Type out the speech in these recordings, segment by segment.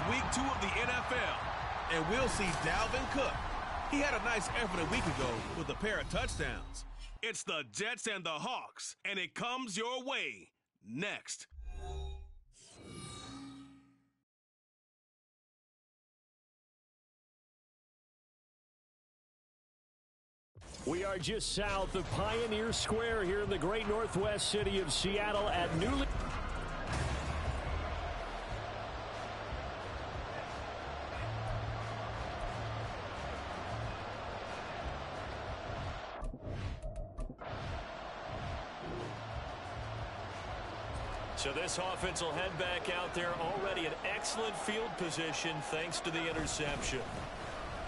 week 2 of the NFL. And we'll see Dalvin Cook. He had a nice effort a week ago with a pair of touchdowns. It's the Jets and the Hawks, and it comes your way next. We are just south of Pioneer Square here in the great northwest city of Seattle at newly... So this offense will head back out there, already in excellent field position thanks to the interception.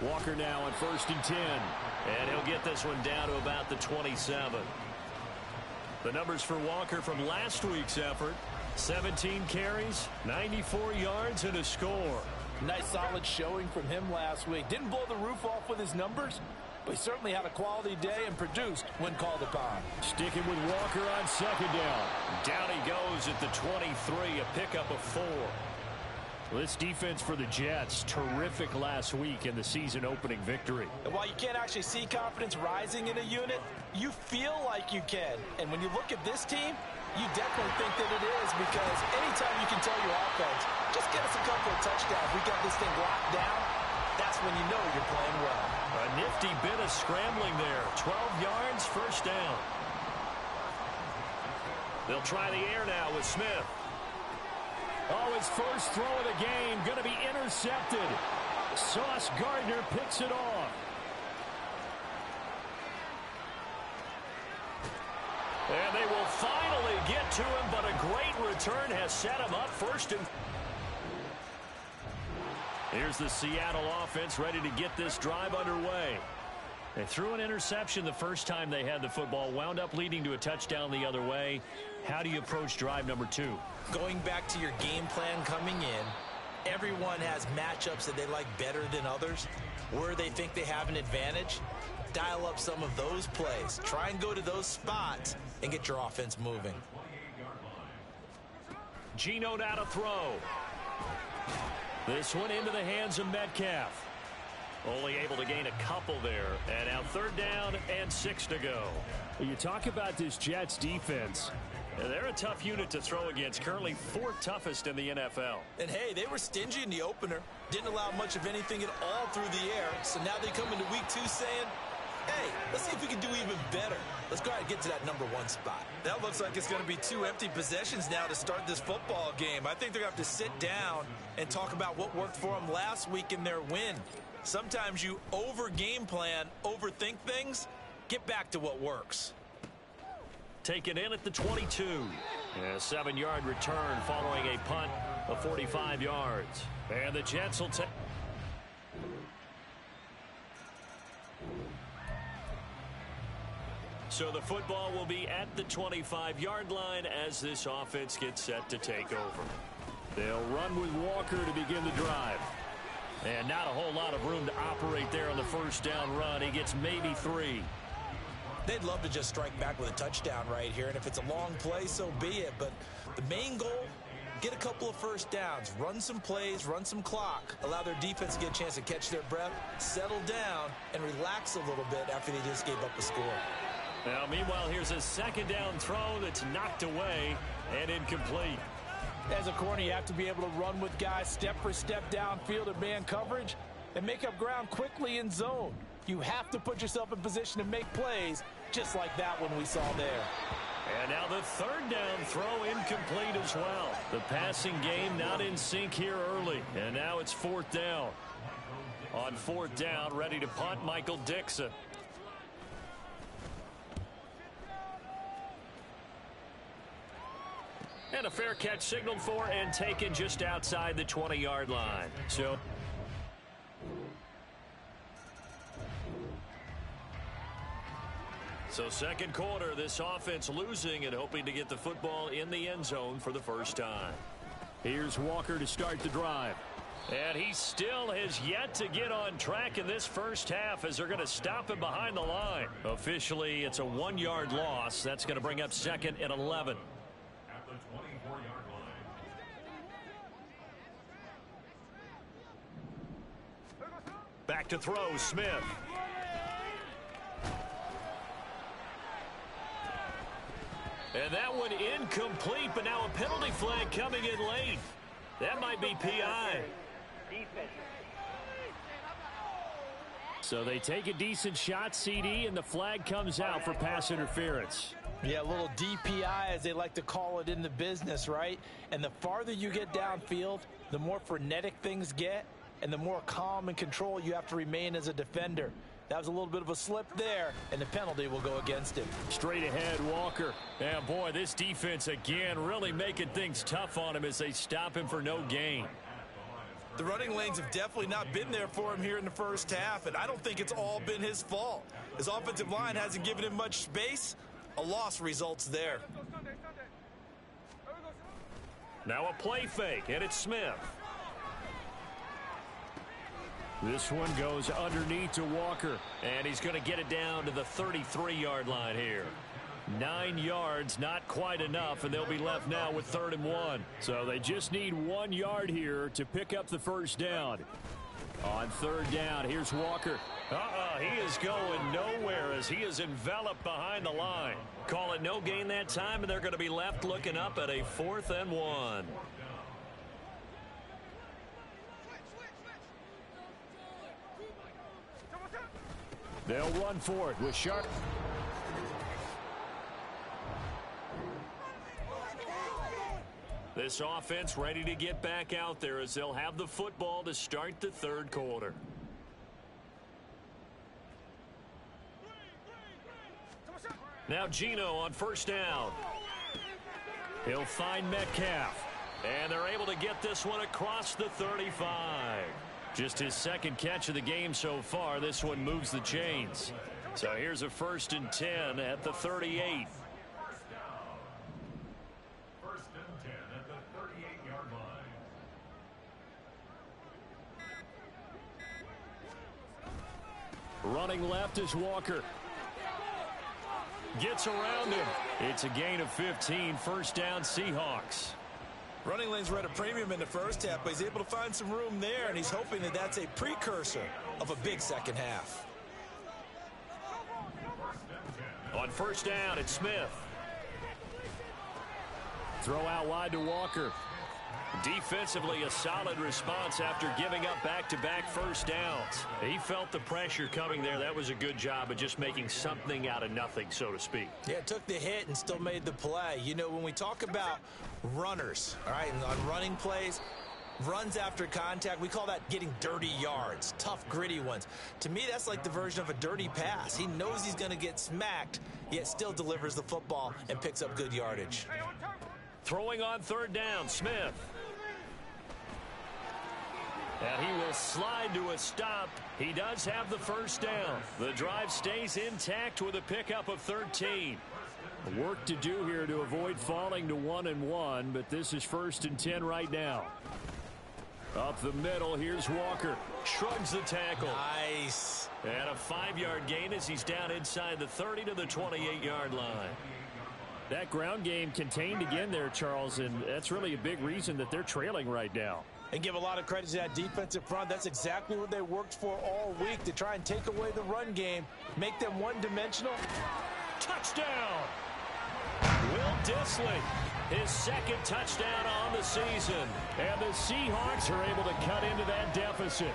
Walker now on 1st and 10. And he'll get this one down to about the 27. The numbers for Walker from last week's effort: 17 carries, 94 yards, and a score. Nice solid showing from him last week. Didn't blow the roof off with his numbers, but he certainly had a quality day and produced when called upon. Sticking with Walker on 2nd down. Down he goes at the 23, a pickup of 4. This defense for the Jets, terrific last week in the season-opening victory. And while you can't actually see confidence rising in a unit, you feel like you can. And when you look at this team, you definitely think that it is, because anytime you can tell your offense, just get us a couple of touchdowns, we got this thing locked down, that's when you know you're playing well. A nifty bit of scrambling there. 12 yards, 1st down. They'll try the air now with Smith. Oh, his first throw of the game going to be intercepted. Sauce Gardner picks it off. And they will finally get to him, but a great return has set him up 1st and... Here's the Seattle offense ready to get this drive underway. They threw an interception the first time they had the football, wound up leading to a touchdown the other way. How do you approach drive number 2? Going back to your game plan coming in, everyone has matchups that they like better than others, where they think they have an advantage. Dial up some of those plays. Try and go to those spots and get your offense moving. Geno now to throw. This one into the hands of Metcalf. Only able to gain a couple there. And now 3rd down and 6 to go. Well, you talk about this Jets defense. They're a tough unit to throw against. Currently 4th toughest in the NFL. And hey, they were stingy in the opener. Didn't allow much of anything at all through the air. So now they come into week 2 saying, hey, let's see if we can do even better. Let's go ahead and get to that number 1 spot. That looks like it's going to be 2 empty possessions now to start this football game. I think they're going to have to sit down and talk about what worked for them last week in their win. Sometimes you over-game plan, overthink things. Get back to what works. Taken in at the 22. A 7-yard return following a punt of 45 yards. And the Jets will take... So the football will be at the 25-yard line as this offense gets set to take over. They'll run with Walker to begin the drive. And not a whole lot of room to operate there on the 1st down run. He gets maybe 3. They'd love to just strike back with a touchdown right here, and if it's a long play, so be it. But the main goal, get a couple of 1st downs, run some plays, run some clock, allow their defense to get a chance to catch their breath, settle down, and relax a little bit after they just gave up a score. Now, meanwhile, here's a 2nd down throw that's knocked away and incomplete. As a corner, you have to be able to run with guys step for step downfield in man coverage and make up ground quickly in zone. You have to put yourself in position to make plays, just like that one we saw there. And now the 3rd down throw incomplete as well. The passing game not in sync here early. And now it's 4th down. On 4th down, ready to punt, Michael Dixon. And a fair catch signaled for and taken just outside the 20-yard line. So 2nd quarter, this offense losing and hoping to get the football in the end zone for the first time. Here's Walker to start the drive. And he still has yet to get on track in this first half as they're going to stop him behind the line. Officially, it's a 1-yard loss. That's going to bring up 2nd and 11. to throw, Smith. And that one incomplete, but now a penalty flag coming in late. That might be PI. So they take a decent shot, CD, and the flag comes out for pass interference. Yeah, a little DPI, as they like to call it in the business, right? And the farther you get downfield, the more frenetic things get, and the more calm and control you have to remain as a defender. That was a little bit of a slip there, and the penalty will go against him. Straight ahead, Walker. And boy, this defense again really making things tough on him as they stop him for no gain. The running lanes have definitely not been there for him here in the first half, and I don't think it's all been his fault. His offensive line hasn't given him much space. A loss results there. Now a play fake, and it's Smith. This one goes underneath to Walker, and he's going to get it down to the 33-yard line here. 9 yards, not quite enough, and they'll be left now with 3rd and 1. So they just need 1 yard here to pick up the first down. On 3rd down, here's Walker. He is going nowhere as he is enveloped behind the line. Call it no gain that time, and they're going to be left looking up at a 4th and 1. They'll run for it with Sharp. This offense ready to get back out there as they'll have the football to start the 3rd quarter. Now Gino on 1st down. He'll find Metcalf. And they're able to get this one across the 35. Just his 2nd catch of the game so far. This one moves the chains. So here's a 1st and 10 at the 38. Running left is Walker. Gets around him. It's a gain of 15. 1st down, Seahawks. Running lanes were at a premium in the first half, but he's able to find some room there, and he's hoping that that's a precursor of a big second half. On 1st down, it's Smith. Throw out wide to Walker. Defensively, a solid response after giving up back-to-back 1st downs. He felt the pressure coming there. That was a good job of just making something out of nothing, so to speak. Yeah, took the hit and still made the play. You know, when we talk about runners, all right, on running plays, runs after contact, we call that getting dirty yards, tough, gritty ones. To me, that's like the version of a dirty pass. He knows he's going to get smacked, yet still delivers the football and picks up good yardage. Throwing on 3rd down, Smith. And he will slide to a stop. He does have the 1st down. The drive stays intact with a pickup of 13. Work to do here to avoid falling to 1 and 1, but this is 1st and 10 right now. Up the middle, here's Walker. Shrugs the tackle. Nice. And a 5-yard gain as he's down inside the 30 to the 28-yard line. That ground game contained again there, Charles, and that's really a big reason that they're trailing right now. And give a lot of credit to that defensive front. That's exactly what they worked for all week, to try and take away the run game, make them one-dimensional. Touchdown! Will Dissly, his 2nd touchdown on the season. And the Seahawks are able to cut into that deficit.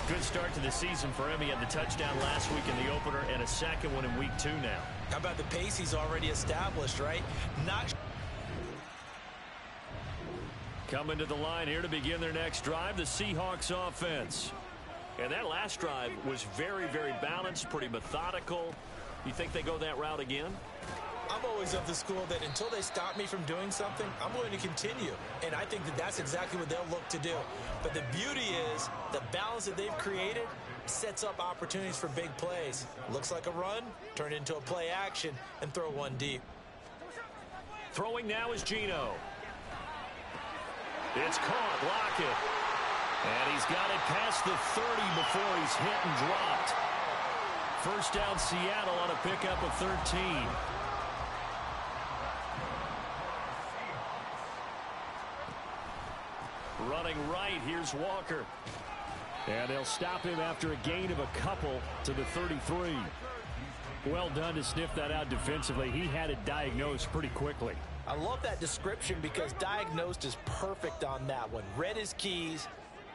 Good start to the season for him. He had the touchdown last week in the opener and a 2nd one in week 2 now. How about the pace he's already established, right? Coming to the line here to begin their next drive, the Seahawks offense. And that last drive was very, very balanced, pretty methodical. You think they go that route again? I'm always of the school that until they stop me from doing something, I'm going to continue. And I think that that's exactly what they'll look to do. But the beauty is the balance that they've created sets up opportunities for big plays. Looks like a run, turn into a play action, and throw one deep. Throwing now is Gino. It's caught, Lockett. And he's got it past the 30 before he's hit and dropped. 1st down, Seattle on a pickup of 13. Running right, here's Walker. And they'll stop him after a gain of a couple to the 33. Well done to sniff that out defensively. He had it diagnosed pretty quickly. I love that description because diagnosed is perfect on that one. Read his keys,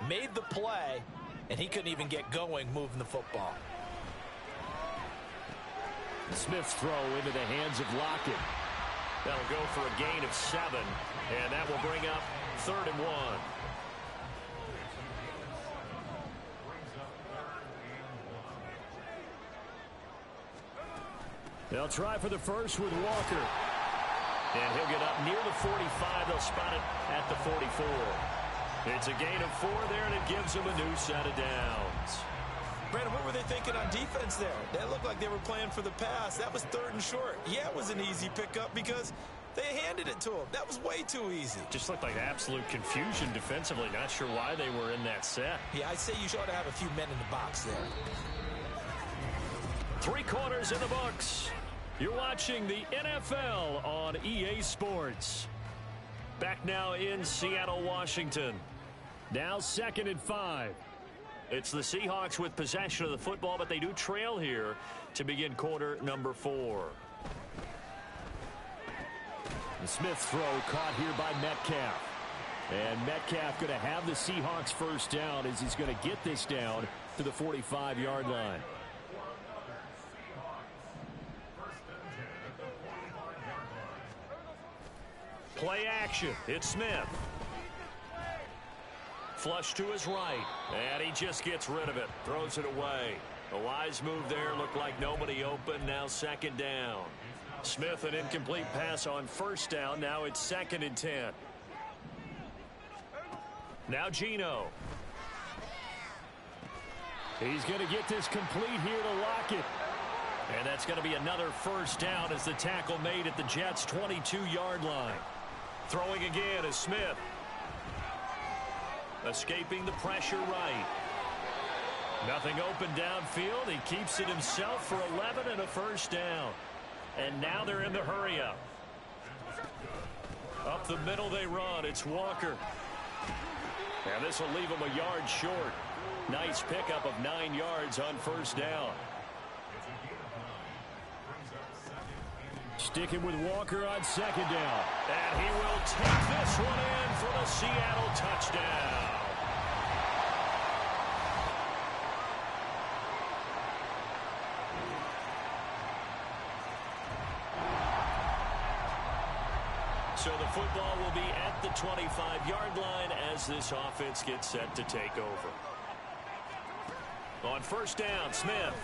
made the play, and he couldn't even get going moving the football. Smith's throw into the hands of Lockett. That'll go for a gain of 7, and that will bring up 3rd and 1. They'll try for the first with Walker. And he'll get up near the 45. They'll spot it at the 44. It's a gain of 4 there, and it gives them a new set of downs. Brandon, what were they thinking on defense there? That looked like they were playing for the pass. That was 3rd and short. Yeah, it was an easy pickup because they handed it to him. That was way too easy. Just looked like absolute confusion defensively. Not sure why they were in that set. Yeah, I'd say you ought to have a few men in the box there. 3 quarters in the books. You're watching the NFL on EA Sports. Back now in Seattle, Washington. Now 2nd and 5. It's the Seahawks with possession of the football, but they do trail here to begin quarter number 4. The Smith's throw caught here by Metcalf. And Metcalf going to have the Seahawks first down as he's going to get this down to the 45-yard line. Play action. It's Smith. Flush to his right. And he just gets rid of it. Throws it away. A wise move there. Looked like nobody open. Now 2nd down. Smith, an incomplete pass on 1st down. Now it's 2nd and 10. Now Geno. He's going to get this complete here to Lockett. And that's going to be another 1st down as the tackle made at the Jets' 22-yard line. Throwing again is Smith. Escaping the pressure right. Nothing open downfield. He keeps it himself for 11 and a 1st down. And now they're in the hurry-up. Up the middle they run. It's Walker. And this will leave him a yard short. Nice pickup of 9 yards on 1st down. Sticking with Walker on 2nd down. And he will take this one in for the Seattle touchdown. So the football will be at the 25-yard line as this offense gets set to take over. On 1st down, Smith.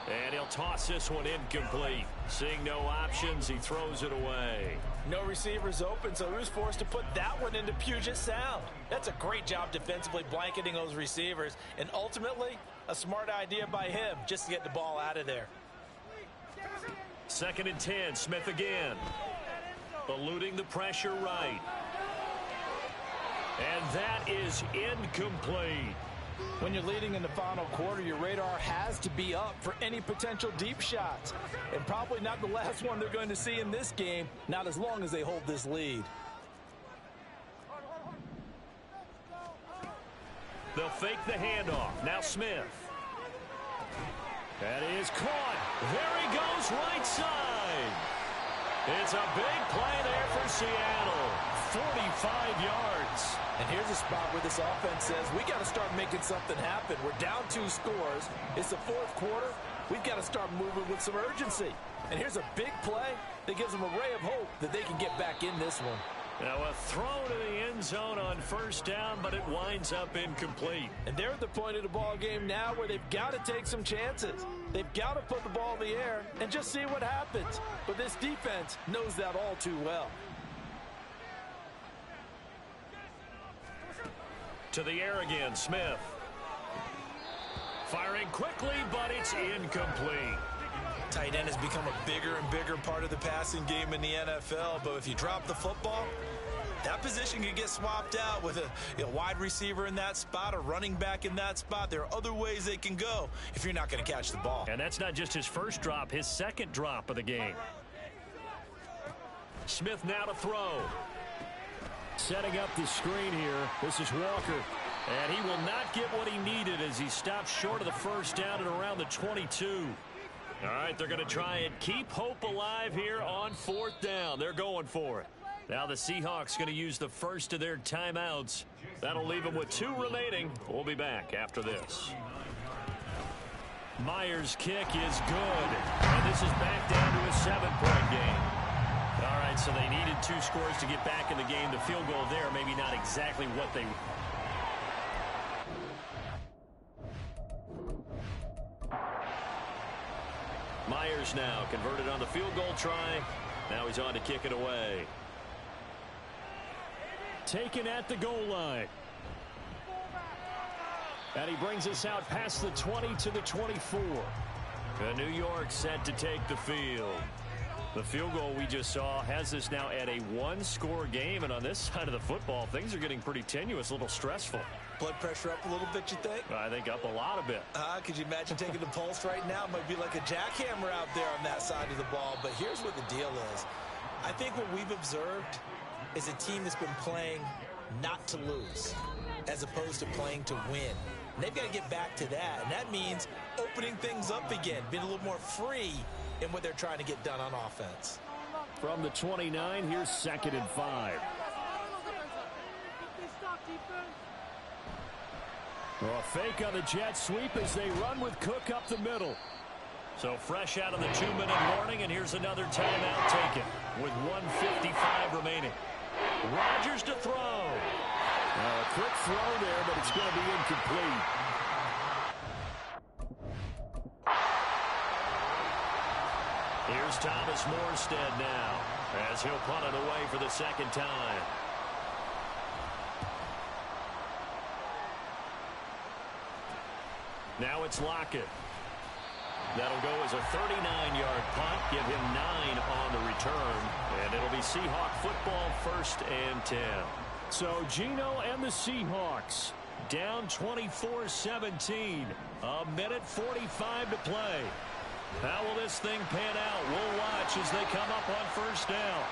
And he'll toss this one incomplete. Seeing no options, he throws it away. No receivers open, so he was forced to put that one into Puget Sound. That's a great job defensively blanketing those receivers. And ultimately, a smart idea by him just to get the ball out of there. 2nd and 10, Smith again. Eluding the pressure right. And that is incomplete. When you're leading in the final quarter, your radar has to be up for any potential deep shots. And probably not the last one they're going to see in this game, not as long as they hold this lead. They'll fake the handoff. Now Smith. That is caught. There he goes, right side. It's a big play there for Seattle. 45 yards. And here's a spot where this offense says, we got to start making something happen. We're down 2 scores. It's the 4th quarter. We've got to start moving with some urgency. And here's a big play that gives them a ray of hope that they can get back in this one. Now a throw to the end zone on 1st down, but it winds up incomplete. And they're at the point of the ball game now where they've got to take some chances. They've got to put the ball in the air and just see what happens. But this defense knows that all too well. To the air again, Smith. Firing quickly, but it's incomplete. Tight end has become a bigger and bigger part of the passing game in the NFL, but if you drop the football, that position can get swapped out with a wide receiver in that spot, a running back in that spot. There are other ways they can go if you're not going to catch the ball. And that's not just his first drop, his 2nd drop of the game. Smith now to throw. Setting up the screen here. This is Walker. And he will not get what he needed as he stops short of the first down at around the 22. All right, they're going to try and keep hope alive here on 4th down. They're going for it. Now the Seahawks going to use the first of their timeouts. That'll leave them with 2 remaining. We'll be back after this. Myers' kick is good. And this is back down to a 7-point game. All right, so they needed 2 scores to get back in the game. The field goal there, maybe not exactly what they... Myers now converted on the field goal try. Now he's on to kick it away. Taken at the goal line. And he brings us out past the 20 to the 24. New York set to take the field. The field goal we just saw has us now at a 1-score game. And on this side of the football, things are getting pretty tenuous, a little stressful. Blood pressure up a little bit, you think? I think up a lot of it. Could you imagine taking the pulse right now? It might be like a jackhammer out there on that side of the ball. But here's what the deal is. I think what we've observed is a team that's been playing not to lose as opposed to playing to win. And they've got to get back to that. And that means opening things up again, being a little more free in what they're trying to get done on offense. From the 29, here's 2nd and 5. Well, a fake on the jet sweep as they run with Cook up the middle. So fresh out of the 2-minute warning, and here's another timeout taken with 1:55 remaining. Rodgers to throw. A quick throw there, but it's going to be incomplete. Here's Thomas Morstead now as he'll punt it away for the 2nd time. Now it's Lockett. That'll go as a 39-yard punt. Give him 9 on the return. And it'll be Seahawk football, 1st and 10. So Geno and the Seahawks down 24-17. 1:45 to play. How will this thing pan out? We'll watch as they come up on 1st down.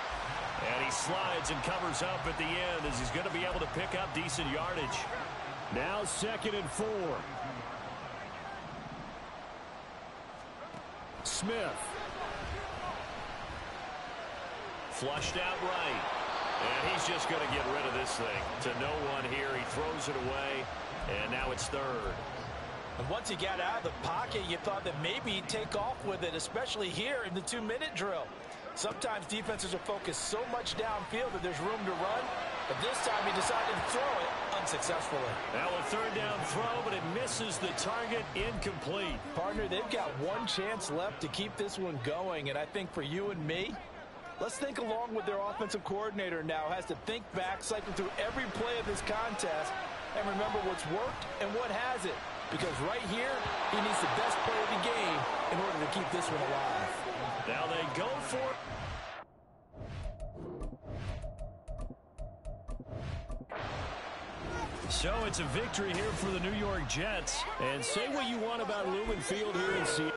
And he slides and covers up at the end as he's going to be able to pick up decent yardage. Now 2nd and 4. Smith. Flushed out right. And he's just going to get rid of this thing to no one here. He throws it away, and now it's 3rd. And once he got out of the pocket, you thought that maybe he'd take off with it, especially here in the 2-minute drill. Sometimes defenses are focused so much downfield that there's room to run, but this time he decided to throw it unsuccessfully. Now a 3rd down throw, but it misses the target, incomplete. Partner, they've got one chance left to keep this one going, and I think for you and me, let's think along with their offensive coordinator now. Has to think back, cycle through every play of this contest, and remember what's worked and what hasn't. Because right here, he needs the best play of the game in order to keep this one alive. Now they go for it. So it's a victory here for the New York Jets. And say what you want about Lumen Field here in Seattle.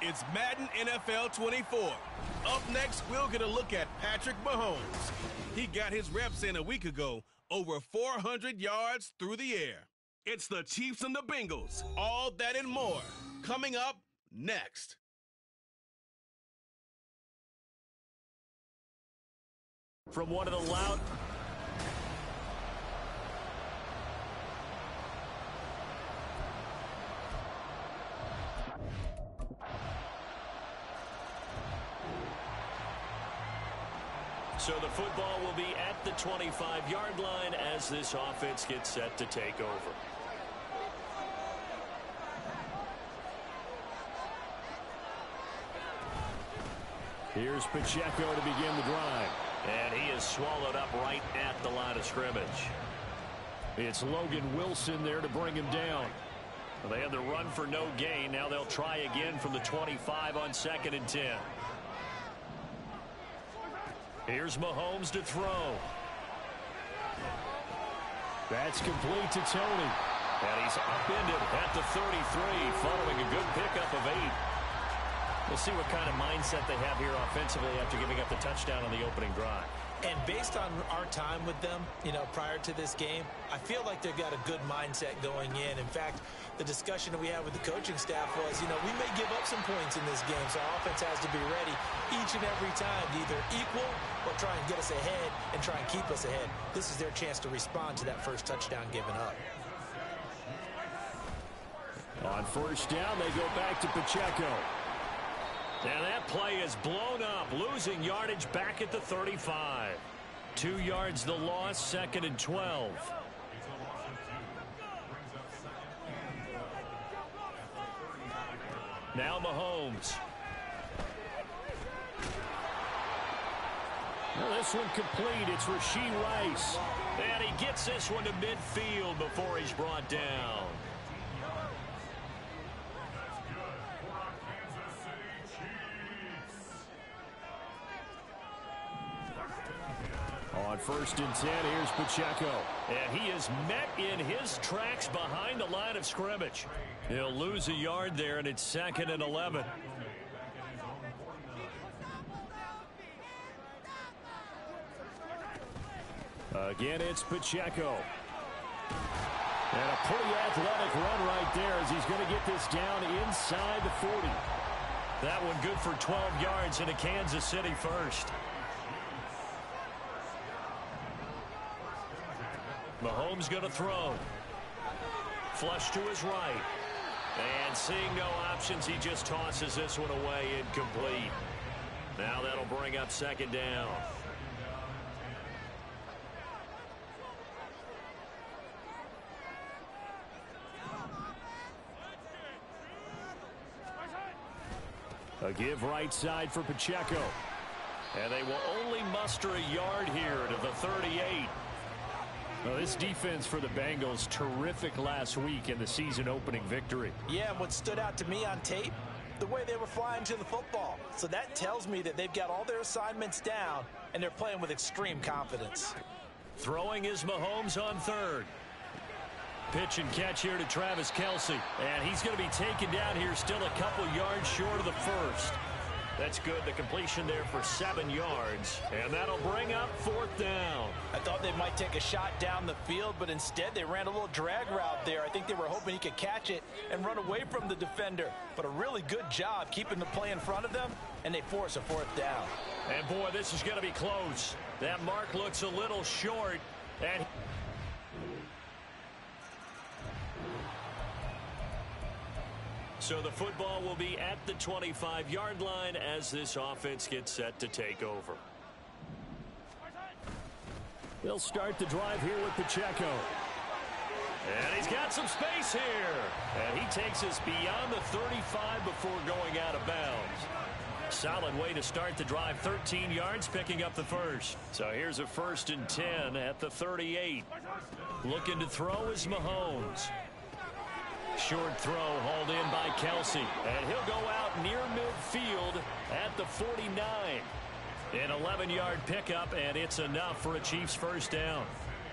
It's Madden NFL 24. Up next, we'll get a look at Patrick Mahomes. He got his reps in a week ago, over 400 yards through the air. It's the Chiefs and the Bengals. All that and more coming up next. From one of the loud... So the football will be at the 25-yard line as this offense gets set to take over. Here's Pacheco to begin the drive. And he is swallowed up right at the line of scrimmage. It's Logan Wilson there to bring him down. Well, they had the run for no gain. Now they'll try again from the 25 on 2nd and 10. Here's Mahomes to throw. That's complete to Tony. And he's upended at the 33 following a good pickup of 8. We'll see what kind of mindset they have here offensively after giving up the touchdown on the opening drive. And based on our time with them, prior to this game, I feel like they've got a good mindset going in. In fact, the discussion that we had with the coaching staff was, we may give up some points in this game, so our offense has to be ready each and every time to either equal or try and get us ahead and try and keep us ahead. This is their chance to respond to that first touchdown given up. On first down, they go back to Pacheco. And that play is blown up, losing yardage back at the 35. 2 yards the loss, 2nd and 12. Now Mahomes. Well, this one complete. It's Rashee Rice. And he gets this one to midfield before he's brought down. On 1st and 10, here's Pacheco. And he is met in his tracks behind the line of scrimmage. He'll lose a yard there, and it's 2nd and 11. Again, it's Pacheco. And a pretty athletic run right there as he's going to get this down inside the 40. That one good for 12 yards into Kansas City first. Mahomes going to throw. Flush to his right. And seeing no options, he just tosses this one away incomplete. Now that'll bring up 2nd down. A give right side for Pacheco. And they will only muster a yard here to the 38. Well, this defense for the Bengals, terrific last week in the season-opening victory. Yeah, and what stood out to me on tape, the way they were flying to the football. So that tells me that they've got all their assignments down, and they're playing with extreme confidence. Throwing is Mahomes on 3rd. Pitch and catch here to Travis Kelce. And he's going to be taken down here still a couple yards short of the first. That's good. The completion there for 7 yards. And that'll bring up 4th down. I thought they might take a shot down the field, but instead they ran a little drag route there. I think they were hoping he could catch it and run away from the defender. But a really good job keeping the play in front of them, and they force a 4th down. And, boy, this is going to be close. That mark looks a little short. And so the football will be at the 25-yard line as this offense gets set to take over. They'll start the drive here with Pacheco. And he's got some space here. And he takes us beyond the 35 before going out of bounds. Solid way to start the drive. 13 yards, picking up the first. So here's a 1st and 10 at the 38. Looking to throw is Mahomes. Short throw hauled in by Kelce. And he'll go out near midfield at the 49. An 11-yard pickup, and it's enough for a Chiefs first down.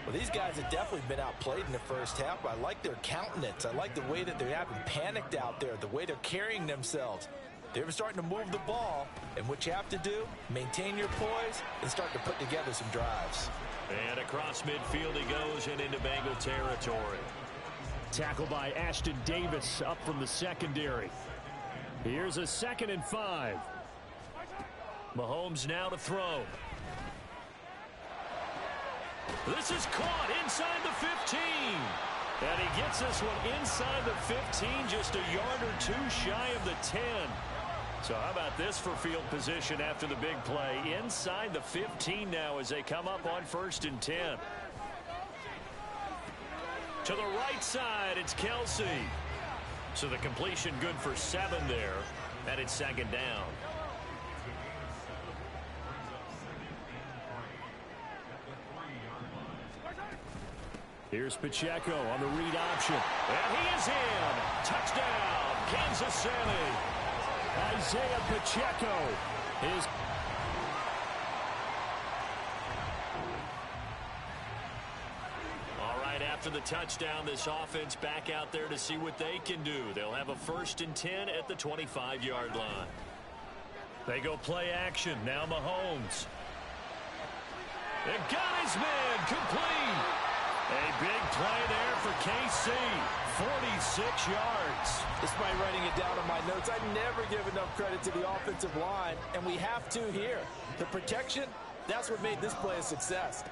Well, these guys have definitely been outplayed in the first half. I like their countenance. I like the way that they haven't panicked out there, the way they're carrying themselves. They're starting to move the ball, and what you have to do, maintain your poise and start to put together some drives. And across midfield he goes and into Bengal territory. Tackle by Ashton Davis up from the secondary. Here's a 2nd and 5. Mahomes now to throw. This is caught inside the 15. And he gets this one inside the 15, just a yard or two shy of the 10. So how about this for field position after the big play? Inside the 15 now as they come up on 1st and 10. To the right side, it's Kelsey. So the completion good for 7 there. And it's 2nd down. Here's Pacheco on the read option. And he is in. Touchdown, Kansas City. Isaiah Pacheco is... All right, after the touchdown, this offense back out there to see what they can do. They'll have a 1st and 10 at the 25-yard line. They go play action. Now Mahomes. And got his man complete. A big play there for KC. 46 yards. Despite writing it down on my notes, I never give enough credit to the offensive line, and we have to here. The protection, that's what made this play a success.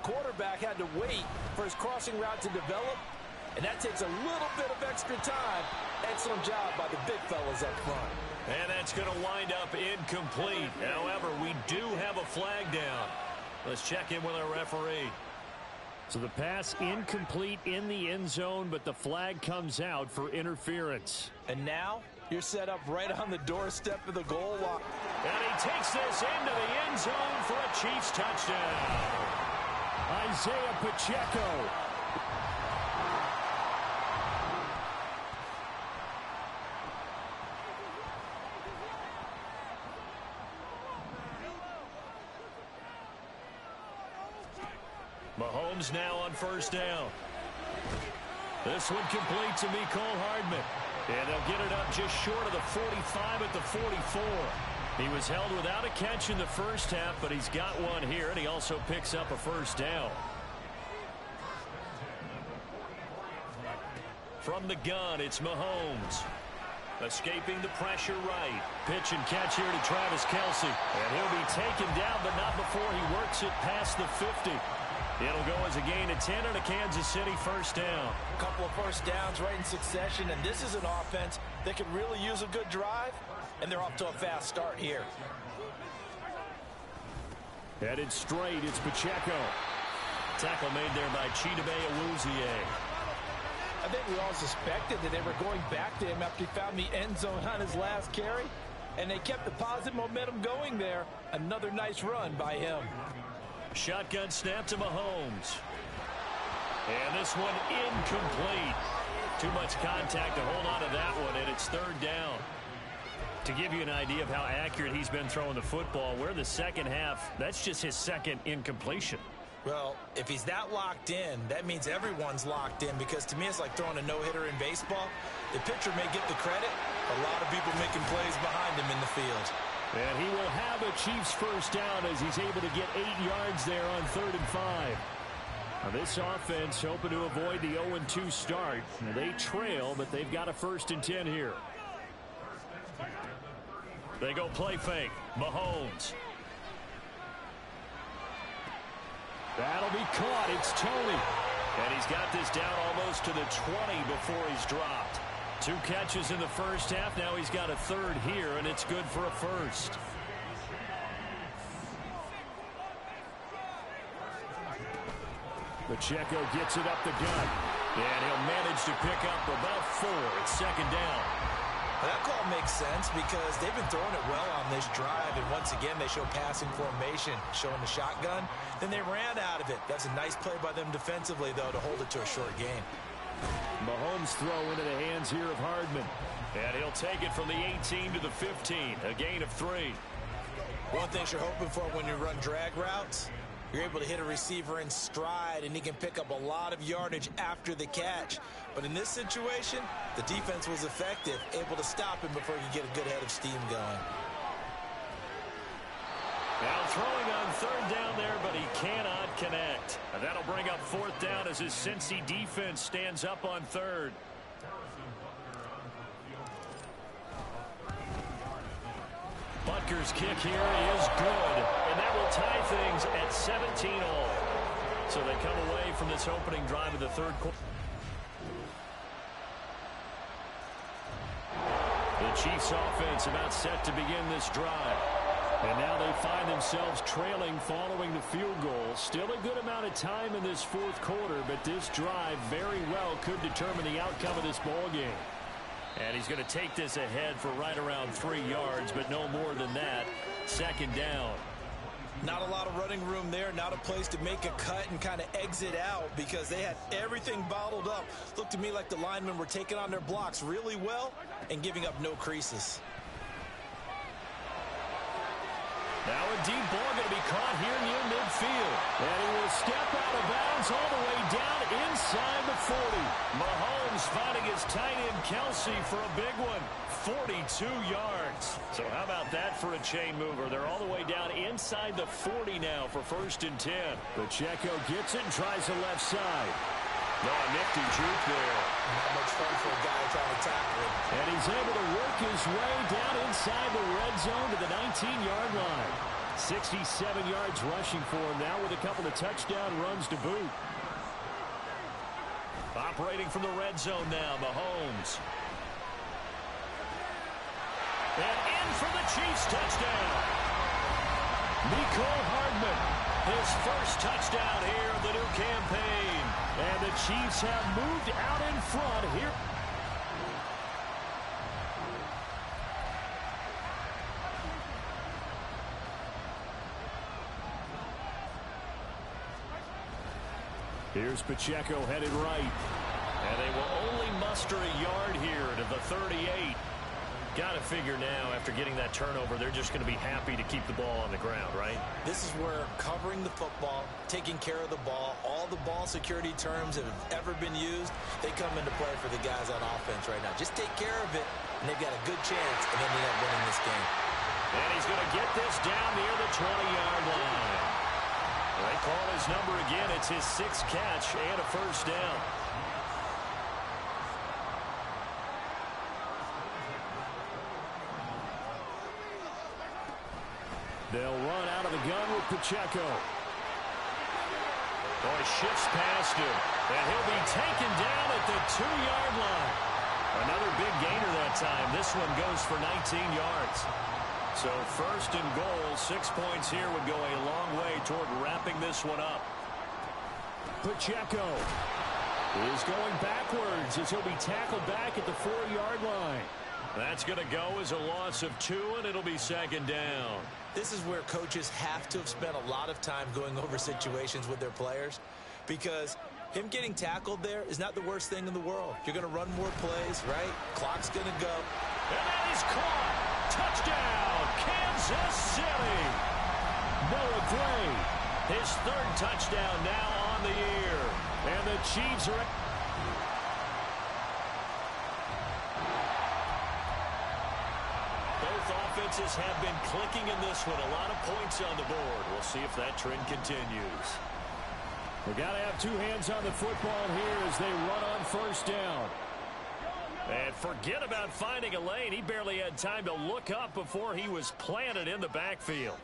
Quarterback had to wait for his crossing route to develop, and that takes a little bit of extra time. Excellent job by the big fellas up front. And that's going to wind up incomplete. However, we do have a flag down. Let's check in with our referee. So the pass incomplete in the end zone, but the flag comes out for interference. And now you're set up right on the doorstep of the goal line. And he takes this into the end zone for a Chiefs touchdown. Isaiah Pacheco. Mahomes now on 1st down. This one complete to Mecole Hardman. And they'll get it up just short of the 45 at the 44. He was held without a catch in the first half, but he's got one here, and he also picks up a 1st down. From the gun, it's Mahomes. Escaping the pressure right. Pitch and catch here to Travis Kelce. And he'll be taken down, but not before he works it past the 50. It'll go as a gain of 10 and a Kansas City 1st down. A couple of 1st downs right in succession, and this is an offense that could really use a good drive, and they're off to a fast start here. Headed straight, it's Pacheco. Tackle made there by Chidobe Awuzie. I think we all suspected that they were going back to him after he found the end zone on his last carry, and they kept the positive momentum going there. Another nice run by him. Shotgun snap to Mahomes. And this one incomplete. Too much contact to hold on to that one, and it's 3rd down. To give you an idea of how accurate he's been throwing the football, we're the second half. That's just his 2nd incompletion. Well, if he's that locked in, that means everyone's locked in, because to me it's like throwing a no-hitter in baseball. The pitcher may get the credit, a lot of people making plays behind him in the field. And he will have a Chiefs 1st down as he's able to get 8 yards there on 3rd and 5. Now this offense hoping to avoid the 0-2 start. They trail, but they've got a 1st and 10 here. They go play fake. Mahomes. That'll be caught. It's Tony. And he's got this down almost to the 20 before he's dropped. 2 catches in the first half. Now he's got a 3rd here, and it's good for a 1st. Pacheco gets it up the gut. And he'll manage to pick up about 4. It's 2nd down. Well, that call makes sense because they've been throwing it well on this drive, and once again they show passing formation, showing the shotgun. Then they ran out of it. That's a nice play by them defensively, though, to hold it to a short gain. Mahomes throw into the hands here of Hardman. And he'll take it from the 18 to the 15, a gain of 3. One thing you're hoping for when you run drag routes, You're able to hit a receiver in stride, and he can pick up a lot of yardage after the catch. But in this situation, the defense was effective, able to stop him before he could get a good head of steam going. Now throwing on third down there, but he cannot connect. And that'll bring up fourth down as his Cincy defense stands up on third. Butker's kick here is good, and that will tie things at 17-all. So they come away from this opening drive of the third quarter. The Chiefs offense about set to begin this drive. And now they find themselves trailing following the field goal. Still a good amount of time in this fourth quarter, but this drive very well could determine the outcome of this ball game. And he's going to take this ahead for right around 3 yards, but no more than that. Second down. Not a lot of running room there, not a place to make a cut and kind of exit out because they had everything bottled up. Looked to me like the linemen were taking on their blocks really well and giving up no creases. Now a deep ball going to be caught here near midfield. And he will step out of bounds all the way down inside the 40. Mahomes finding his tight end Kelsey for a big one. 42 yards. So how about that for a chain mover? They're all the way down inside the 40 now for 1st and 10. Pacheco gets it and tries the left side. No, a nifty juke there. Not much fun for a guy trying to tackle him. And he's able to work his way down inside the red zone to the 19-yard line. 67 yards rushing for him now with a couple of touchdown runs to boot. Operating from the red zone now, Mahomes. And in for the Chiefs touchdown. Mecole Hardman, his first touchdown here of the new campaign. And the Chiefs have moved out in front here. Here's Pacheco headed right. And they will only muster a yard here to the 38. Got to figure now, after getting that turnover, they're just going to be happy to keep the ball on the ground, right? This is where covering the football, taking care of the ball, all the ball security terms that have ever been used, they come into play for the guys on offense right now. Just take care of it, and they've got a good chance of ending up winning this game. And he's going to get this down near the 20-yard line. They call his number again. It's his 6th catch and a first down. They'll run out of the gun with Pacheco. Boy, shifts past him. And he'll be taken down at the 2-yard line. Another big gainer that time. This one goes for 19 yards. So 1st and goal, 6 points here would go a long way toward wrapping this one up. Pacheco is going backwards as he'll be tackled back at the 4-yard line. That's going to go as a loss of 2, and it'll be 2nd down. This is where coaches have to have spent a lot of time going over situations with their players because him getting tackled there is not the worst thing in the world. You're going to run more plays, right? Clock's going to go. And that is caught. Touchdown, Kansas City. Noah Gray, his 3rd touchdown now on the year. And the Chiefs are... Both offenses have been clicking in this one. A lot of points on the board. We'll see if that trend continues. We got to have 2 hands on the football here as they run on 1st down. And forget about finding a lane. He barely had time to look up before he was planted in the backfield.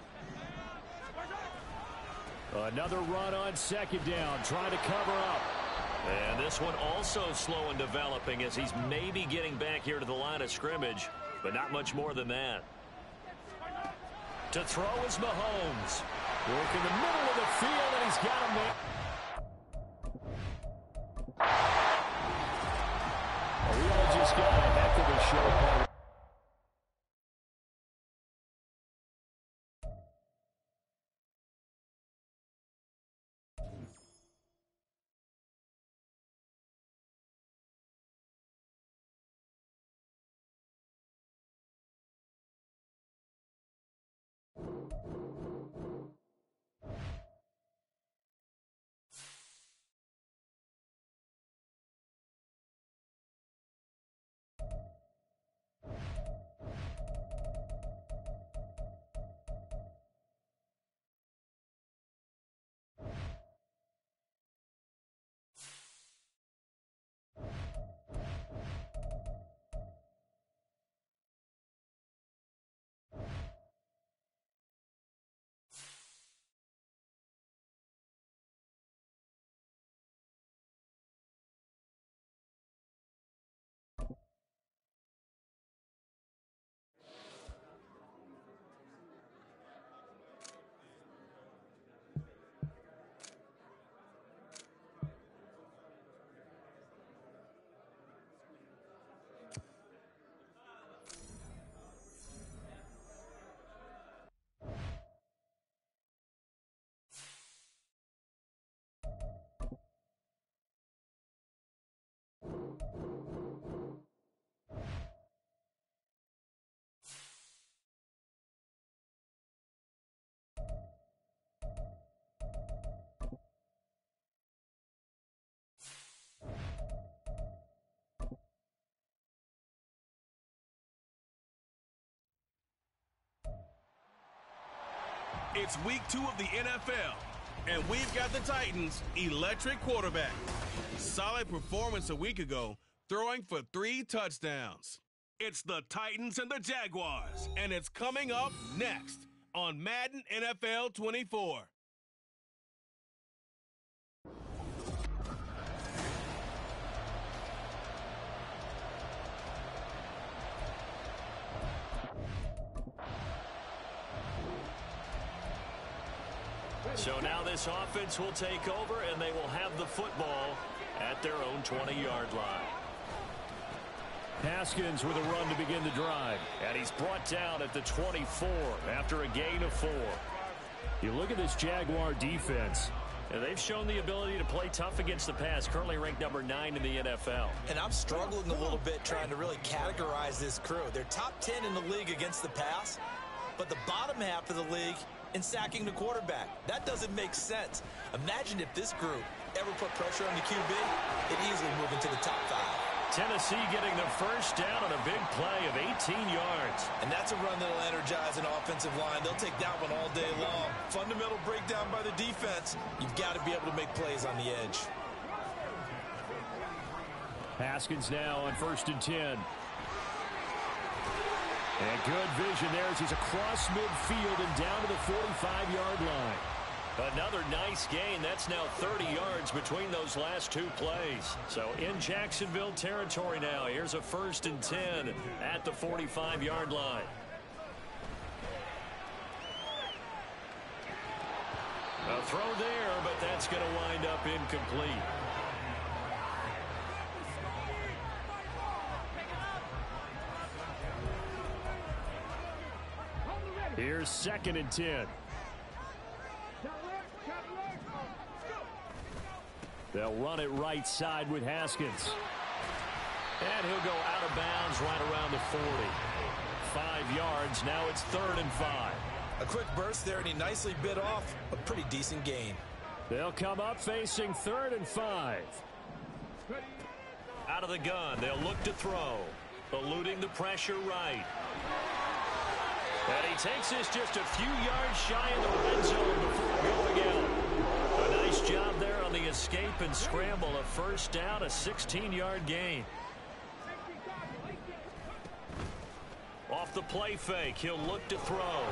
Another run on 2nd down, trying to cover up. And this one also slow in developing as he's maybe getting back here to the line of scrimmage, but not much more than that. To throw is Mahomes. Work in the middle of the field, and he's got him there. We all just got a heck of a show. It's week 2 of the NFL, and we've got the Titans' electric quarterback. Solid performance a week ago, throwing for 3 touchdowns. It's the Titans and the Jaguars, and it's coming up next on Madden NFL 24. So now this offense will take over, and they will have the football at their own 20-yard line. Haskins with a run to begin the drive. And he's brought down at the 24 after a gain of 4. You look at this Jaguar defense. And they've shown the ability to play tough against the pass, currently ranked number 9 in the NFL. And I'm struggling a little bit trying to really categorize this crew. They're top 10 in the league against the pass, but the bottom half of the league in sacking the quarterback. That doesn't make sense. Imagine if this group ever put pressure on the QB, it'd easily move into the top 5. Tennessee getting the first down on a big play of 18 yards. And that's a run that'll energize an offensive line. They'll take that one all day long. Fundamental breakdown by the defense. You've got to be able to make plays on the edge. Haskins now on 1st and 10. And good vision there as he's across midfield and down to the 45-yard line. Another nice gain. That's now 30 yards between those last 2 plays. So in Jacksonville territory now. Here's a 1st and 10 at the 45-yard line. A throw there, but that's going to wind up incomplete. Here's 2nd and 10. They'll run it right side with Haskins. And he'll go out of bounds right around the 40. 5 yards. Now it's 3rd and 5. A quick burst there, and he nicely bit off a pretty decent gain. They'll come up facing 3rd and 5. Out of the gun. They'll look to throw. Eluding the pressure right. And he takes this just a few yards shy of the red zone before going out. A nice job there on the escape and scramble. A first down, a 16-yard gain. Off the play fake, he'll look to throw.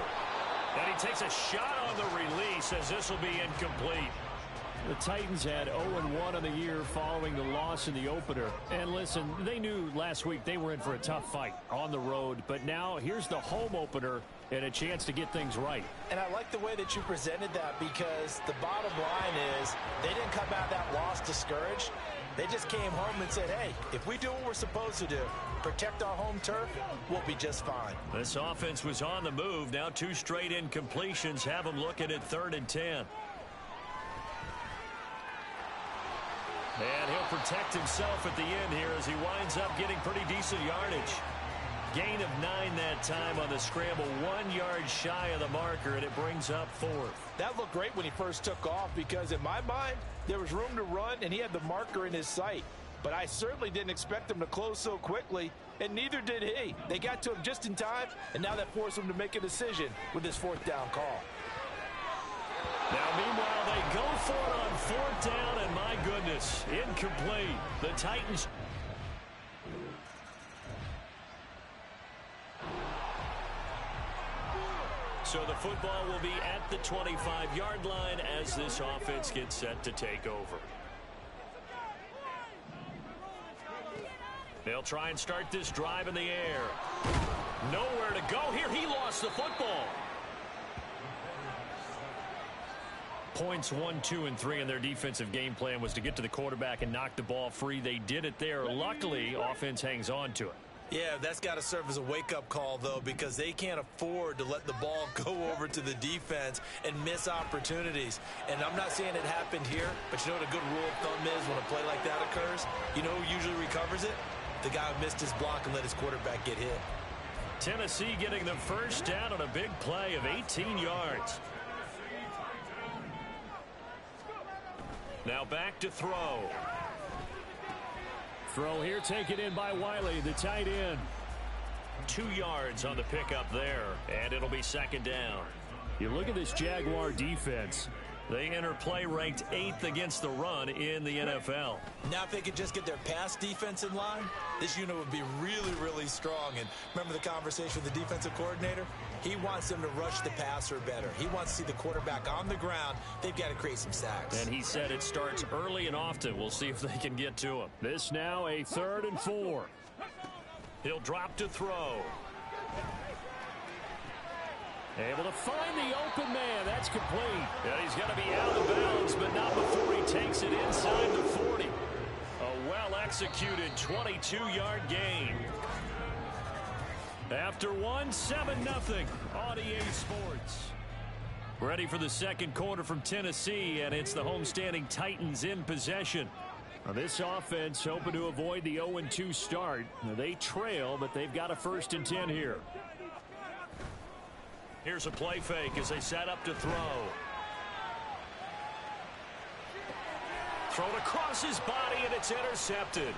And he takes a shot on the release as this will be incomplete. The Titans had 0-1 on the year following the loss in the opener. And listen, they knew last week they were in for a tough fight on the road. But now here's the home opener and a chance to get things right. And I like the way that you presented that, because the bottom line is they didn't come out of that loss discouraged. They just came home and said, hey, if we do what we're supposed to do, protect our home turf, we'll be just fine. This offense was on the move. Now 2 straight incompletions have them looking at 3rd and 10. And he'll protect himself at the end here as he winds up getting pretty decent yardage. Gain of 9 that time on the scramble, 1 yard shy of the marker, and it brings up 4th. That looked great when he first took off, because in my mind, there was room to run, and he had the marker in his sight. But I certainly didn't expect him to close so quickly, and neither did he. They got to him just in time, and now that forced him to make a decision with this 4th down call. Now, meanwhile, they go for it on 4th down, and my goodness, incomplete. The Titans. So the football will be at the 25-yard line as this offense gets set to take over. They'll try and start this drive in the air. Nowhere to go here. He lost the football. Points 1, 2, and 3 in their defensive game plan was to get to the quarterback and knock the ball free. They did it there. Luckily, offense hangs on to it. Yeah, that's got to serve as a wake-up call, though, because they can't afford to let the ball go over to the defense and miss opportunities. And I'm not saying it happened here, but you know what a good rule of thumb is when a play like that occurs? You know who usually recovers it? The guy who missed his block and let his quarterback get hit. Tennessee getting the first down on a big play of 18 yards. Now back to throw. Throw here taken in by Wiley, the tight end. 2 yards on the pickup there, and it'll be 2nd down. You look at this Jaguar defense. They enter play ranked 8th against the run in the NFL. Now if they could just get their pass defense in line, this unit would be really, really strong. And remember the conversation with the defensive coordinator? He wants them to rush the passer better. He wants to see the quarterback on the ground. They've got to create some sacks. And he said it starts early and often. We'll see if they can get to him. This now a 3rd and 4. He'll drop to throw. Able to find the open man. That's complete. And he's going to be out of bounds, but not before he takes it inside the 40. A well-executed 22-yard gain. After 7-0 on EA Sports. Ready for the second quarter from Tennessee, and it's the homestanding Titans in possession. Now this offense hoping to avoid the 0-2 start. Now they trail, but they've got a 1st and 10 here. Here's a play fake as they set up to throw. Thrown across his body, and it's intercepted.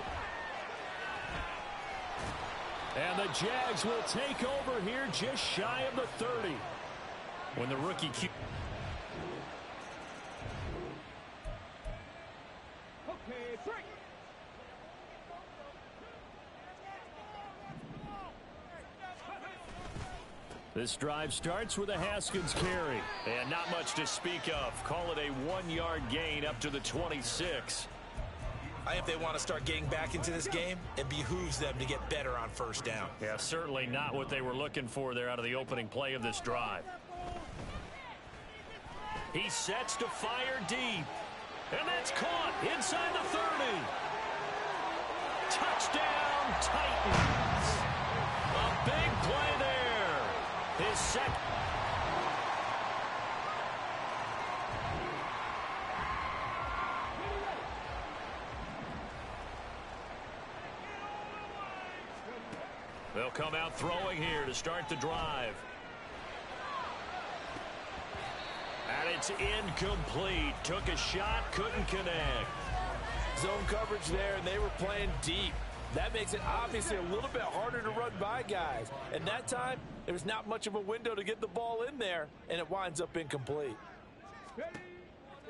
And the Jags will take over here just shy of the 30. When the rookie Q. This drive starts with a Haskins carry. And not much to speak of. Call it a 1-yard gain up to the 26. I think if they want to start getting back into this game, it behooves them to get better on 1st down. Yeah, certainly not what they were looking for there out of the opening play of this drive. He sets to fire deep. And that's caught inside the 30. Touchdown, Titans. A big play there. His second. They'll come out throwing here to start the drive. And it's incomplete. Took a shot, couldn't connect. Zone coverage there, and they were playing deep. That makes it obviously a little bit harder to run by guys. And that time, there was not much of a window to get the ball in there, and it winds up incomplete.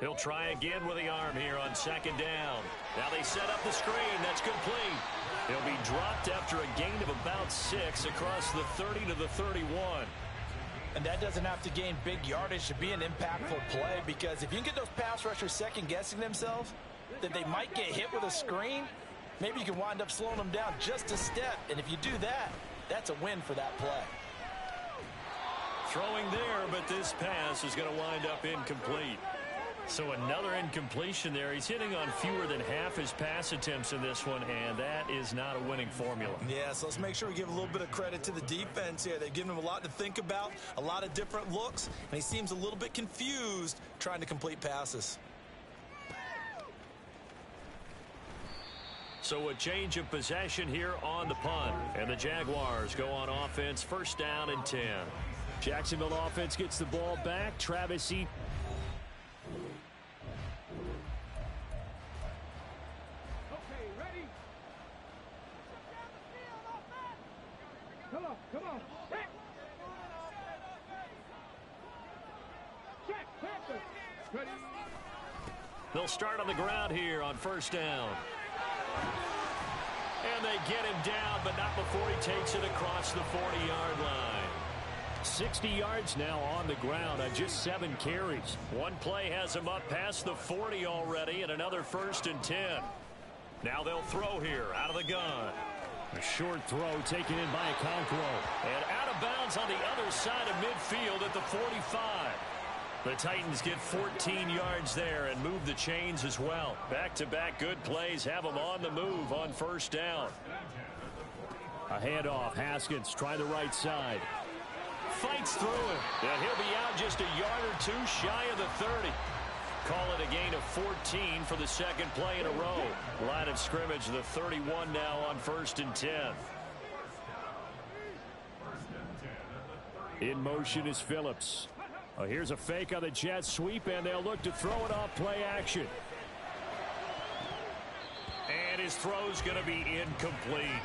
He'll try again with the arm here on 2nd down. Now they set up the screen. That's complete. He'll be dropped after a gain of about 6 across the 30 to the 31. And that doesn't have to gain big yardage to be an impactful play, because if you can get those pass rushers second-guessing themselves, that they might get hit with a screen, maybe you can wind up slowing them down just a step. And if you do that, that's a win for that play. Throwing there, but this pass is going to wind up incomplete. So another incompletion there. He's hitting on fewer than half his pass attempts in this one, and that is not a winning formula. Yeah, so let's make sure we give a little bit of credit to the defense here. They've given him a lot to think about, a lot of different looks, and he seems a little bit confused trying to complete passes. So a change of possession here on the punt. And the Jaguars go on offense, 1st down and 10. Jacksonville offense gets the ball back. Travis E. Okay, ready? Come on, come on. Check, Panthers. Ready? They'll start on the ground here on 1st down. And they get him down, but not before he takes it across the 40-yard line. 60 yards now on the ground on just 7 carries. One play has him up past the 40 already, and another 1st and 10. Now they'll throw here out of the gun. A short throw taken in by Okonkwo. And out of bounds on the other side of midfield at the 45. The Titans get 14 yards there and move the chains as well. Back-to-back good plays have them on the move on 1st down. A handoff. Haskins try the right side. Fights through it. And he'll be out just a yard or 2 shy of the 30. Call it a gain of 14 for the second play in a row. Line of scrimmage, the 31 now on 1st and 10. In motion is Phillips. Here's a fake on the jet sweep, and they'll look to throw it off play action. And his throw's going to be incomplete.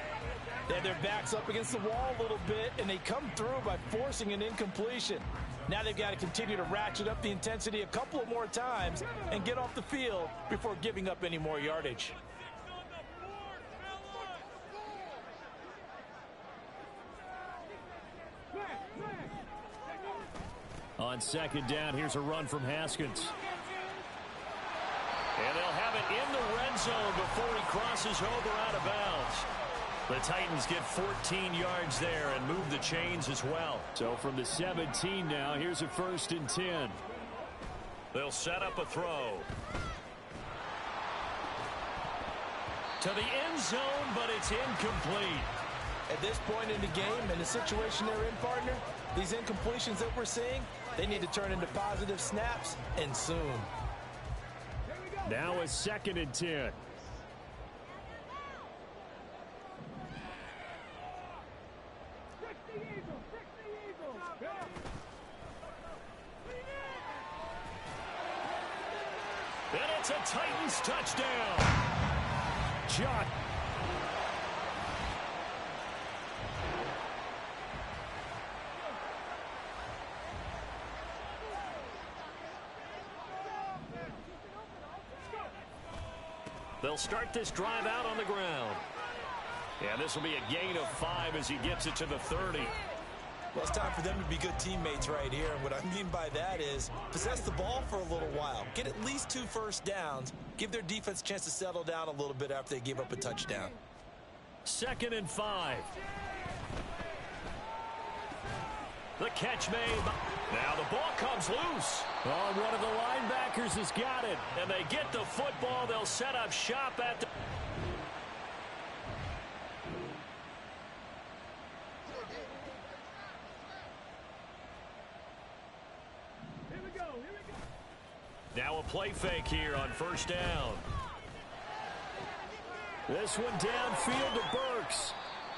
They have their backs up against the wall a little bit, and they come through by forcing an incompletion. Now they've got to continue to ratchet up the intensity a couple of more times and get off the field before giving up any more yardage. On second down, here's a run from Haskins. And they'll have it in the red zone before he crosses over out of bounds. The Titans get 14 yards there and move the chains as well. So from the 17 now, here's a 1st and 10. They'll set up a throw. To the end zone, but it's incomplete. At this point in the game and the situation they're in, partner, these incompletions that we're seeing, they need to turn into positive snaps, and soon. Now a 2nd and 10. And it's a Titans touchdown. John. They'll start this drive out on the ground. And this will be a gain of 5 as he gets it to the 30. Well, it's time for them to be good teammates right here. And what I mean by that is possess the ball for a little while. Get at least 2 first downs. Give their defense a chance to settle down a little bit after they give up a touchdown. 2nd and 5. The catch made. Now the ball comes loose. Oh, one of the linebackers has got it. And they get the football. They'll set up shop at the... Now a play fake here on 1st down. This one downfield to Burks.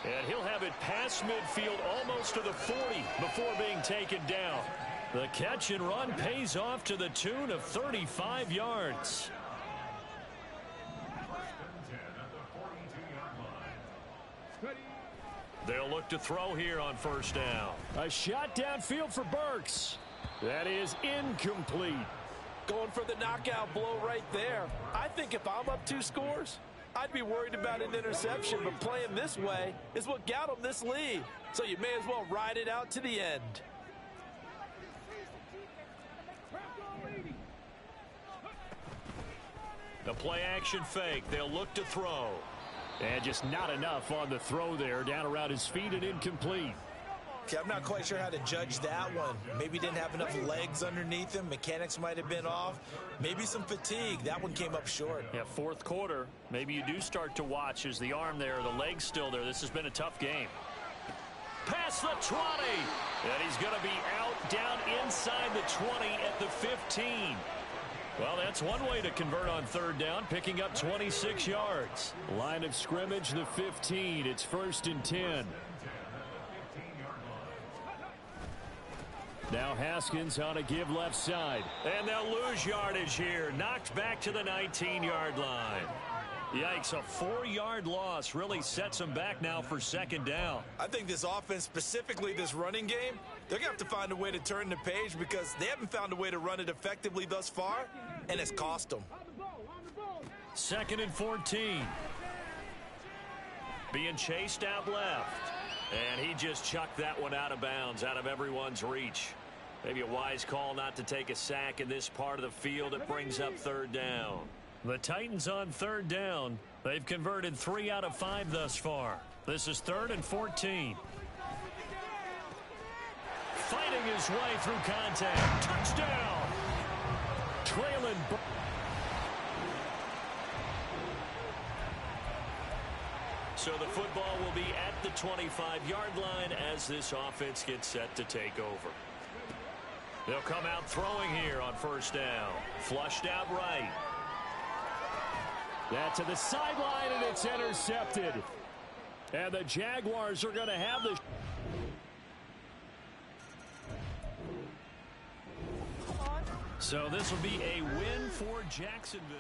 And he'll have it past midfield almost to the 40 before being taken down. The catch and run pays off to the tune of 35 yards. They'll look to throw here on 1st down. A shot downfield for Burks. That is incomplete. Going for the knockout blow right there. I think if I'm up 2 scores, I'd be worried about an interception, but playing this way is what got them this lead. So you may as well ride it out to the end. The play action fake. They'll look to throw. And just not enough on the throw there. Down around his feet and incomplete. Okay, I'm not quite sure how to judge that one. Maybe didn't have enough legs underneath him. Mechanics might have been off. Maybe some fatigue. That one came up short. Yeah, 4th quarter. Maybe you do start to watch as the arm there, the leg's still there. This has been a tough game. Past the 20. And he's going to be out down inside the 20 at the 15. Well, that's one way to convert on 3rd down, picking up 26 yards. Line of scrimmage, the 15. It's 1st and 10. Now Haskins on a give left side. And they'll lose yardage here. Knocked back to the 19-yard line. Yikes, a 4-yard loss really sets them back now for 2nd down. I think this offense, specifically this running game, they're going to have to find a way to turn the page because they haven't found a way to run it effectively thus far, and it's cost them. 2nd and 14. Being chased out left. And he just chucked that one out of bounds, out of everyone's reach. Maybe a wise call not to take a sack in this part of the field. It brings up 3rd down. The Titans on 3rd down. They've converted 3 out of 5 thus far. This is 3rd and 14. Fighting his way through contact. Touchdown! Traylon. So the football will be at the 25-yard line as this offense gets set to take over. They'll come out throwing here on 1st down. Flushed out right. That to the sideline, and it's intercepted. And the Jaguars are going to have the... So this will be a win for Jacksonville.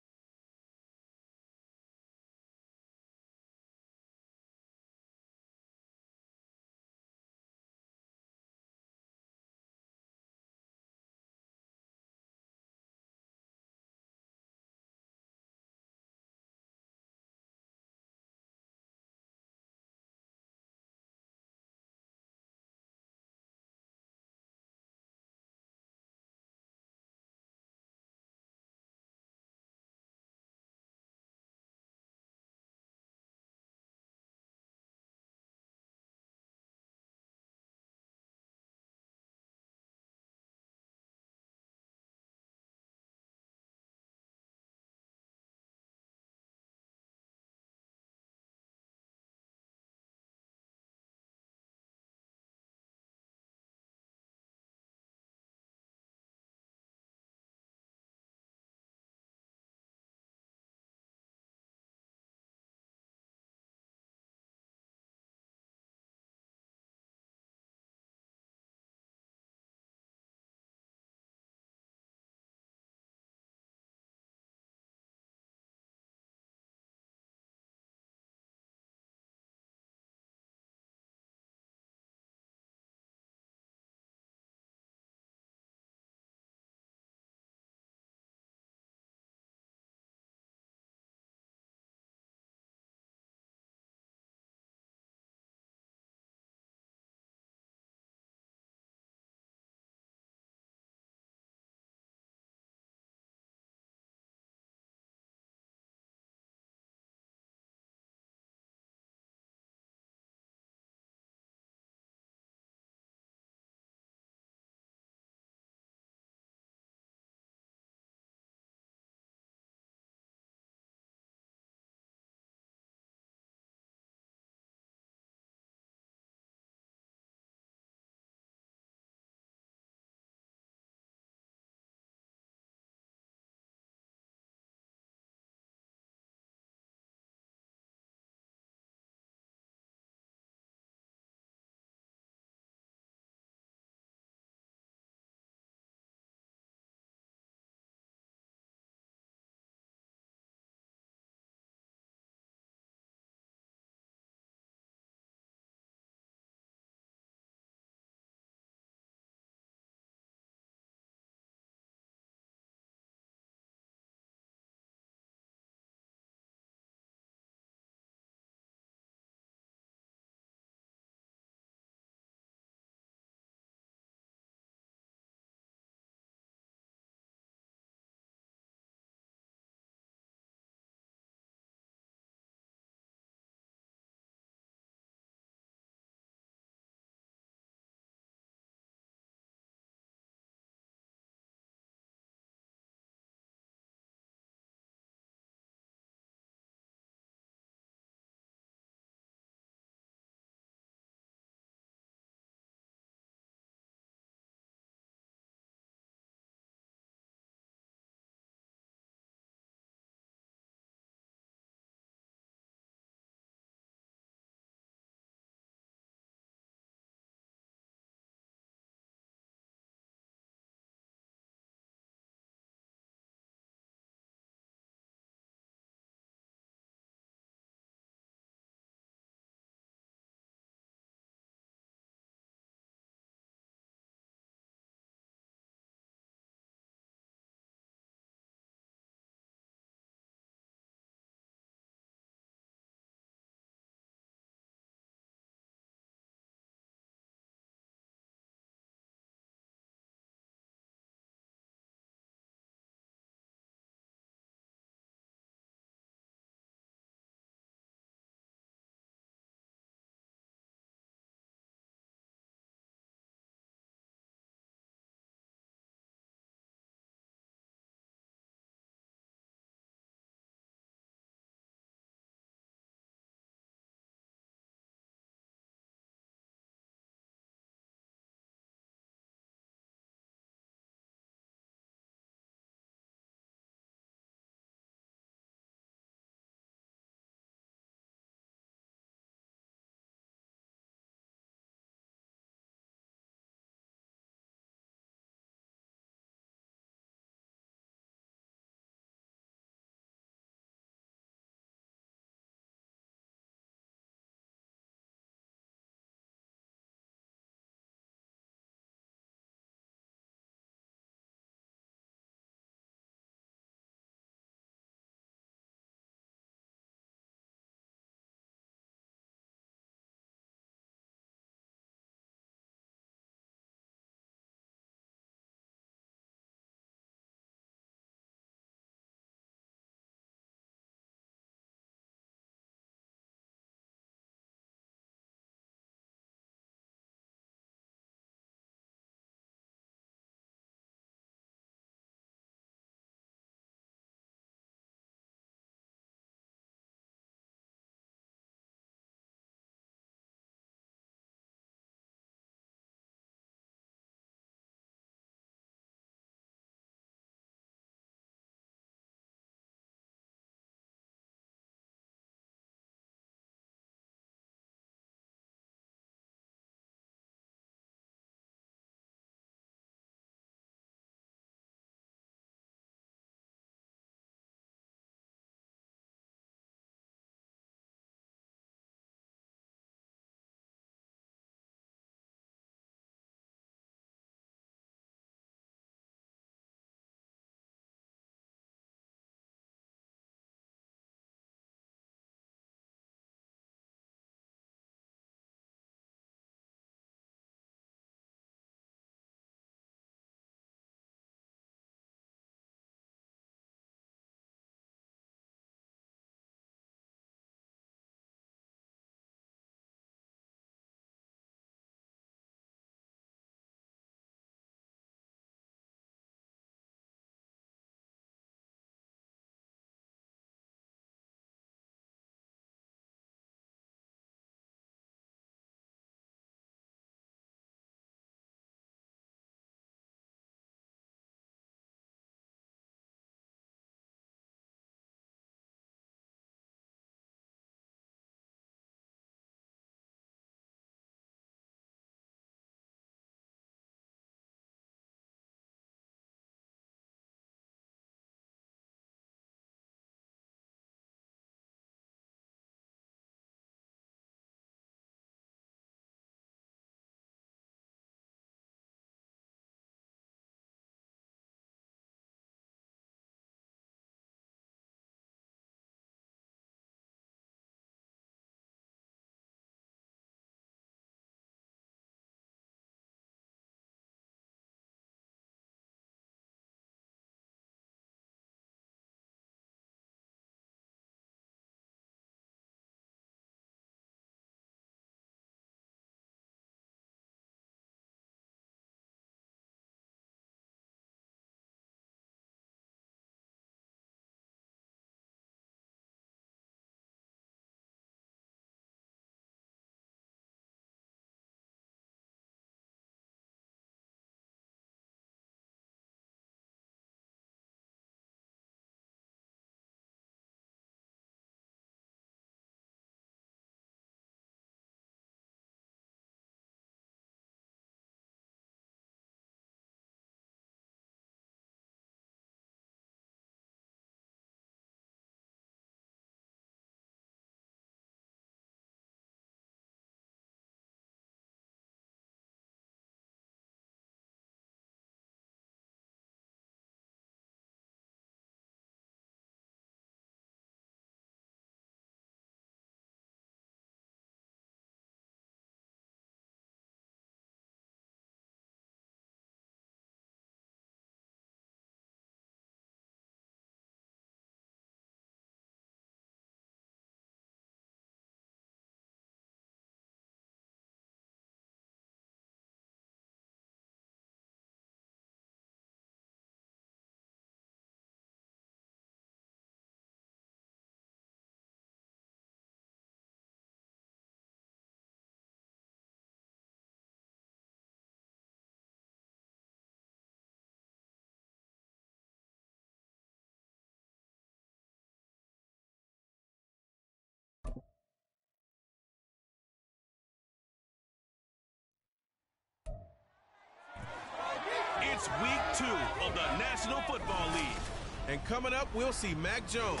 2 of the National Football League. And coming up, we'll see Mac Jones.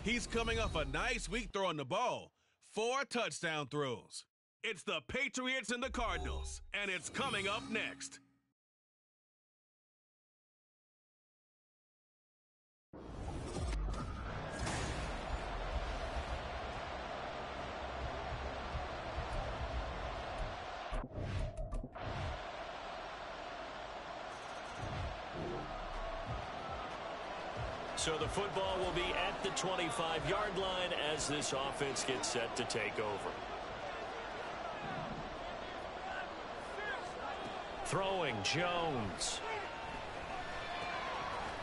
He's coming off a nice week throwing the ball. 4 touchdown throws. It's the Patriots and the Cardinals, and it's coming up next. So the football will be at the 25-yard line as this offense gets set to take over. Throwing, Jones.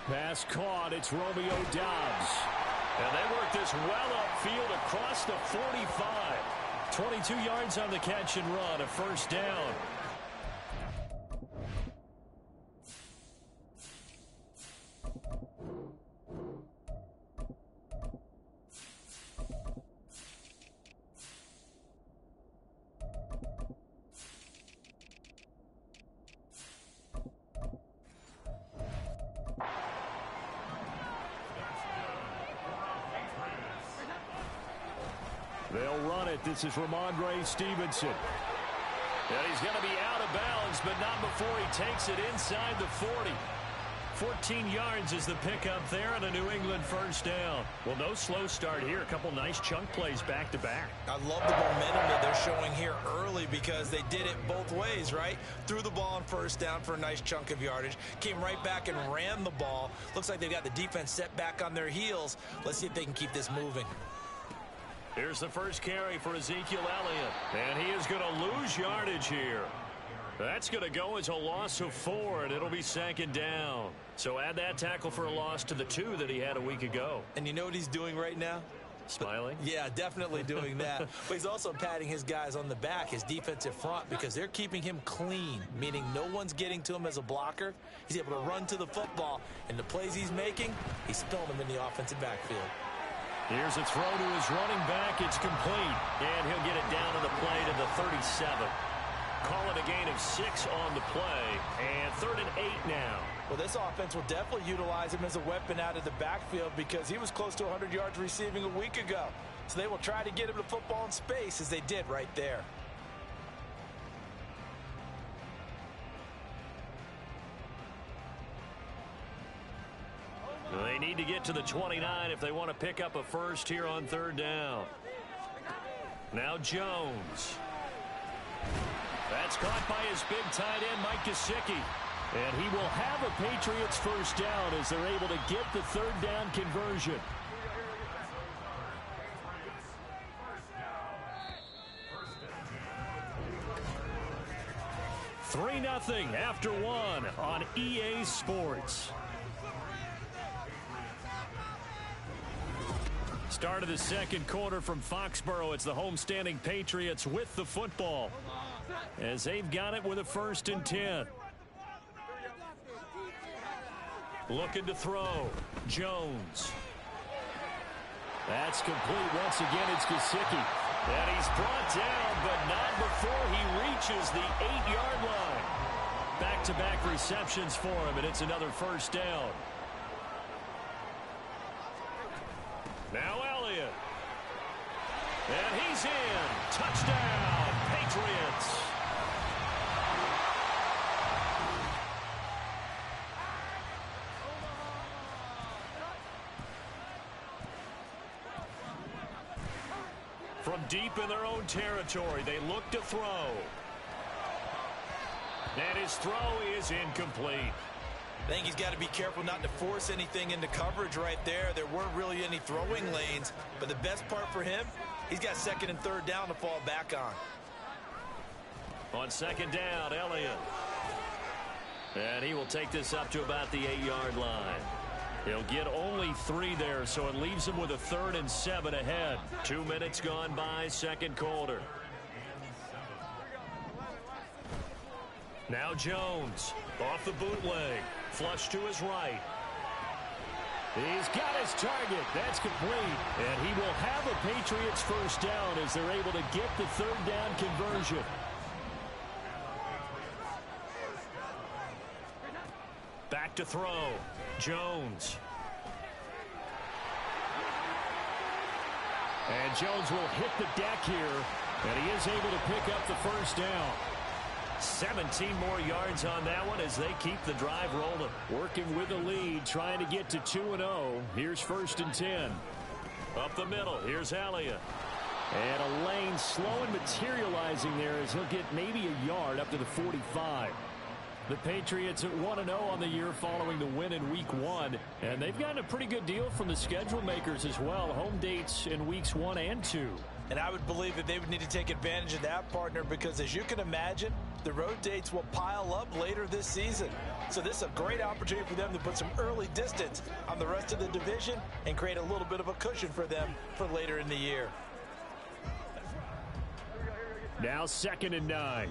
Pass caught. It's Romeo Doubs. And they work this well upfield across the 45. 22 yards on the catch and run, a first down. They'll run it. This is Ramondre Stevenson. And he's going to be out of bounds, but not before he takes it inside the 40. 14 yards is the pickup there and a New England first down. Well, no slow start here. A couple nice chunk plays back-to-back. I love the momentum that they're showing here early because they did it both ways, right? Threw the ball on first down for a nice chunk of yardage. Came right back and ran the ball. Looks like they've got the defense set back on their heels. Let's see if they can keep this moving. Here's the first carry for Ezekiel Elliott. And he is going to lose yardage here. That's going to go as a loss of 4, and it'll be second down. So add that tackle for a loss to the 2 that he had a week ago. And you know what he's doing right now? Smiling? Yeah, definitely doing that. But he's also patting his guys on the back, his defensive front, because they're keeping him clean, meaning no one's getting to him as a blocker. He's able to run to the football, and the plays he's making, he's spilling them in the offensive backfield. Here's a throw to his running back. It's complete. And he'll get it down to the play to the 37. Call it a gain of 6 on the play. And 3rd and 8 now. Well, this offense will definitely utilize him as a weapon out of the backfield because he was close to 100 yards receiving a week ago. So they will try to get him the football in space as they did right there. They need to get to the 29 if they want to pick up a first here on 3rd down. Now Jones. That's caught by his big tight end, Mike Gesicki. And he will have a Patriots first down as they're able to get the 3rd down conversion. Three 3-0 after 1 on EA Sports. Start of the second quarter from Foxborough. It's the homestanding Patriots with the football as they've got it with a 1st and 10. Looking to throw. Jones. That's complete. Once again, it's Gesicki. And he's brought down, but not before he reaches the 8-yard line. Back-to-back receptions for him, and it's another first down. Now Elliott. And he's in. Touchdown, Patriots. From deep in their own territory, they look to throw. And his throw is incomplete. I think he's got to be careful not to force anything into coverage right there. There weren't really any throwing lanes, but the best part for him, he's got 2nd and 3rd down to fall back on. On 2nd down, Elliott. And he will take this up to about the 8-yard line. He'll get only 3 there, so it leaves him with a 3rd and 7 ahead. 2 minutes gone by, second quarter. Now Jones, off the bootleg, flush to his right. He's got his target. That's complete. And he will have a Patriots first down as they're able to get the 3rd down conversion. back to throw. Jones. And Jones will hit the deck here, and he is able to pick up the first down. 17 more yards on that one as they keep the drive rolling. Working with the lead, trying to get to 2-0. Here's 1st and 10. Up the middle, here's Elliott. And a lane slow and materializing there as he'll get maybe a yard up to the 45. The Patriots at 1-0 on the year following the win in Week 1. And they've gotten a pretty good deal from the schedule makers as well. Home dates in Weeks 1 and 2. And I would believe that they would need to take advantage of that, partner, because as you can imagine, the road dates will pile up later this season. So this is a great opportunity for them to put some early distance on the rest of the division and create a little bit of a cushion for them for later in the year. Now 2nd and 9.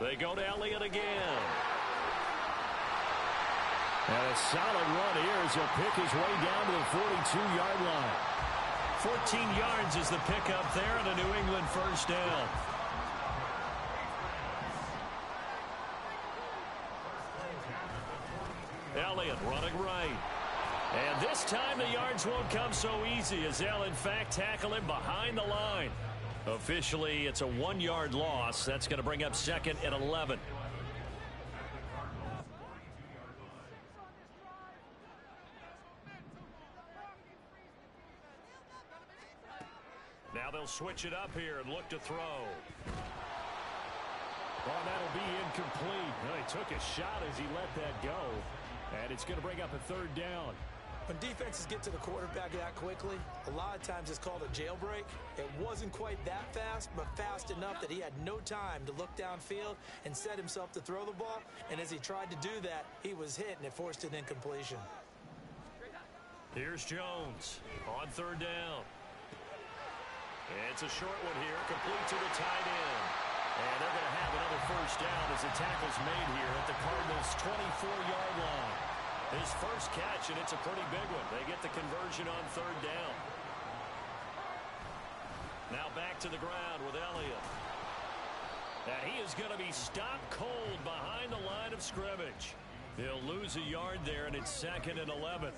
They go to Elliott again. And a solid run here as he'll pick his way down to the 42-yard line. 14 yards is the pickup there and a New England first down. Elliott running right. And this time the yards won't come so easy as they'll in fact tackle him behind the line. Officially, it's a 1-yard loss. That's going to bring up 2nd and 11. Now they'll switch it up here and look to throw. Well, that'll be incomplete. Well, he took a shot as he let that go. And it's going to bring up a 3rd down. When defenses get to the quarterback that quickly, a lot of times it's called a jailbreak. It wasn't quite that fast, but fast enough that he had no time to look downfield and set himself to throw the ball. And as he tried to do that, he was hit, and it forced an incompletion. Here's Jones on 3rd down. It's a short one here, complete to the tight end. And they're going to have another first down as the tackle's made here at the Cardinals' 24-yard line. His first catch, and it's a pretty big one. They get the conversion on 3rd down. Now back to the ground with Elliott. And he is going to be stopped cold behind the line of scrimmage. He'll lose a yard there, and it's 2nd and 11.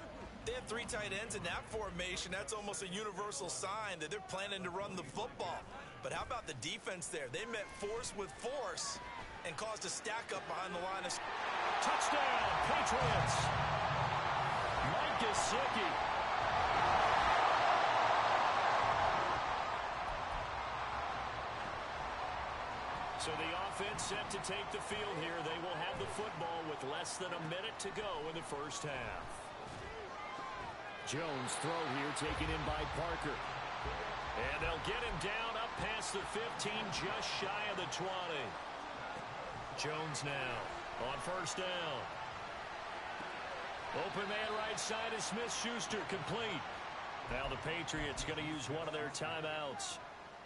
They have 3 tight ends in that formation. That's almost a universal sign that they're planning to run the football. But how about the defense there? They met force with force and caused a stack up behind the line of... Touchdown, Patriots. Mike Gesicki. So the offense set to take the field here. They will have the football with less than a minute to go in the first half. Jones throw here taken in by Parker. And they'll get him down up past the 15, just shy of the 20. Jones now on 1st down. Open man right side is Smith-Schuster, complete. Now the Patriots going to use one of their timeouts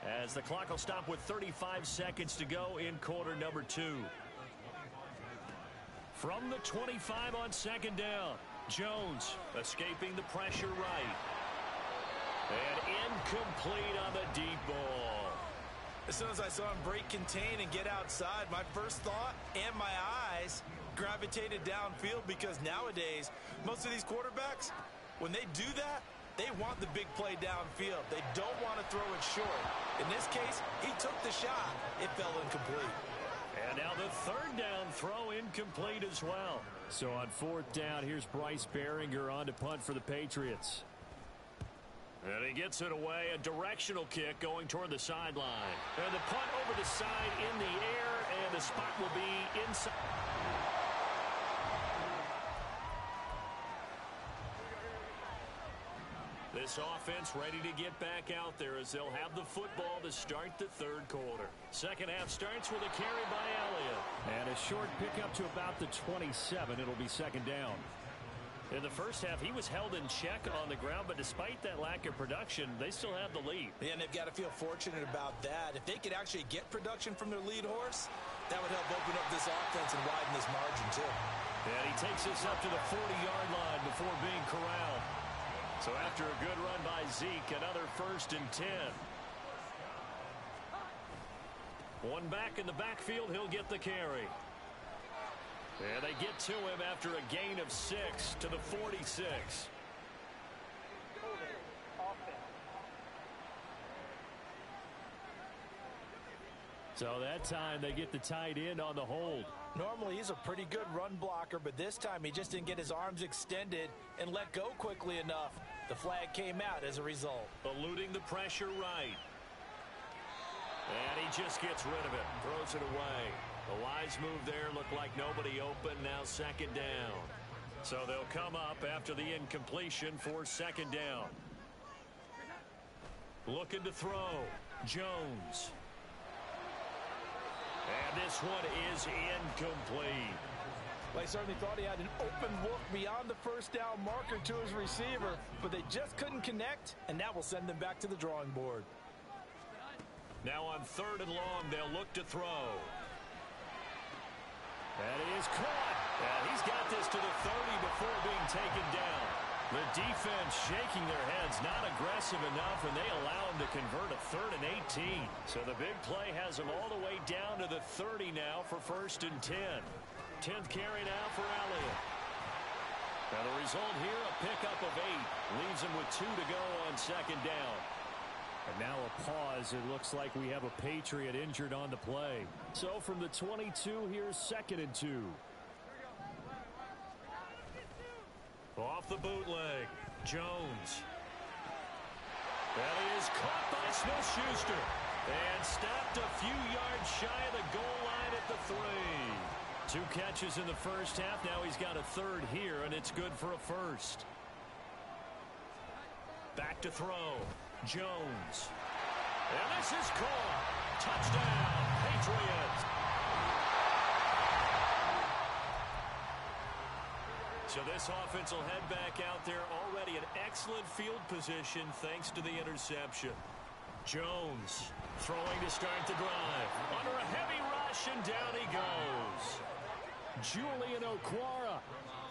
as the clock will stop with 35 seconds to go in quarter number 2. From the 25 on 2nd down, Jones escaping the pressure right. And incomplete on the deep ball. As soon as I saw him break contain and get outside, my first thought and my eyes gravitated downfield, because nowadays, most of these quarterbacks, when they do that, they want the big play downfield. They don't want to throw it short. In this case, he took the shot. It fell incomplete. And now the 3rd down throw incomplete as well. So on 4th down, here's Bryce Behringer on to punt for the Patriots. And he gets it away, a directional kick going toward the sideline. And the punt over the side in the air, and the spot will be inside. This offense ready to get back out there as they'll have the football to start the 3rd quarter. Second half starts with a carry by Elliott. And a short pickup to about the 27. It'll be 2nd down. In the first half, he was held in check on the ground, but despite that lack of production, they still have the lead. Yeah, and they've got to feel fortunate about that. If they could actually get production from their lead horse, that would help open up this offense and widen this margin, too. And he takes this up to the 40-yard line before being corralled. So after a good run by Zeke, another 1st and 10. One back in the backfield, he'll get the carry. And they get to him after a gain of 6 to the 46. So that time they get the tight end on the hold. Normally he's a pretty good run blocker, but this time he just didn't get his arms extended and let go quickly enough. The flag came out as a result. Eluding the pressure right. And he just gets rid of it. Throws it away. A wise move there. Looked like nobody open. Now second down. So they'll come up after the incompletion for second down. Looking to throw. Jones. And this one is incomplete. Well, I certainly thought he had an open look beyond the first down marker to his receiver, but they just couldn't connect, and that will send them back to the drawing board. Now on 3rd and long, they'll look to throw. That is caught. And he's got this to the 30 before being taken down. The defense shaking their heads, not aggressive enough, and they allow him to convert a 3rd and 18. So the big play has him all the way down to the 30 now for 1st and 10. 10th carry now for Elliott. Now the result here, a pickup of 8. Leaves him with 2 to go on second down. And now a pause. It looks like we have a Patriot injured on the play. So from the 22, here's 2nd and 2. Off the bootleg, Jones. That is caught by Smith-Schuster. And stopped a few yards shy of the goal line at the 3. 2 catches in the first half. Now he's got a 3rd here, and it's good for a 1st. Back to throw. Jones. And this is caught. Touchdown, Patriots. So this offense will head back out there, already in excellent field position thanks to the interception. Jones throwing to start the drive. Under a heavy rush, and down he goes. Julian Okwara.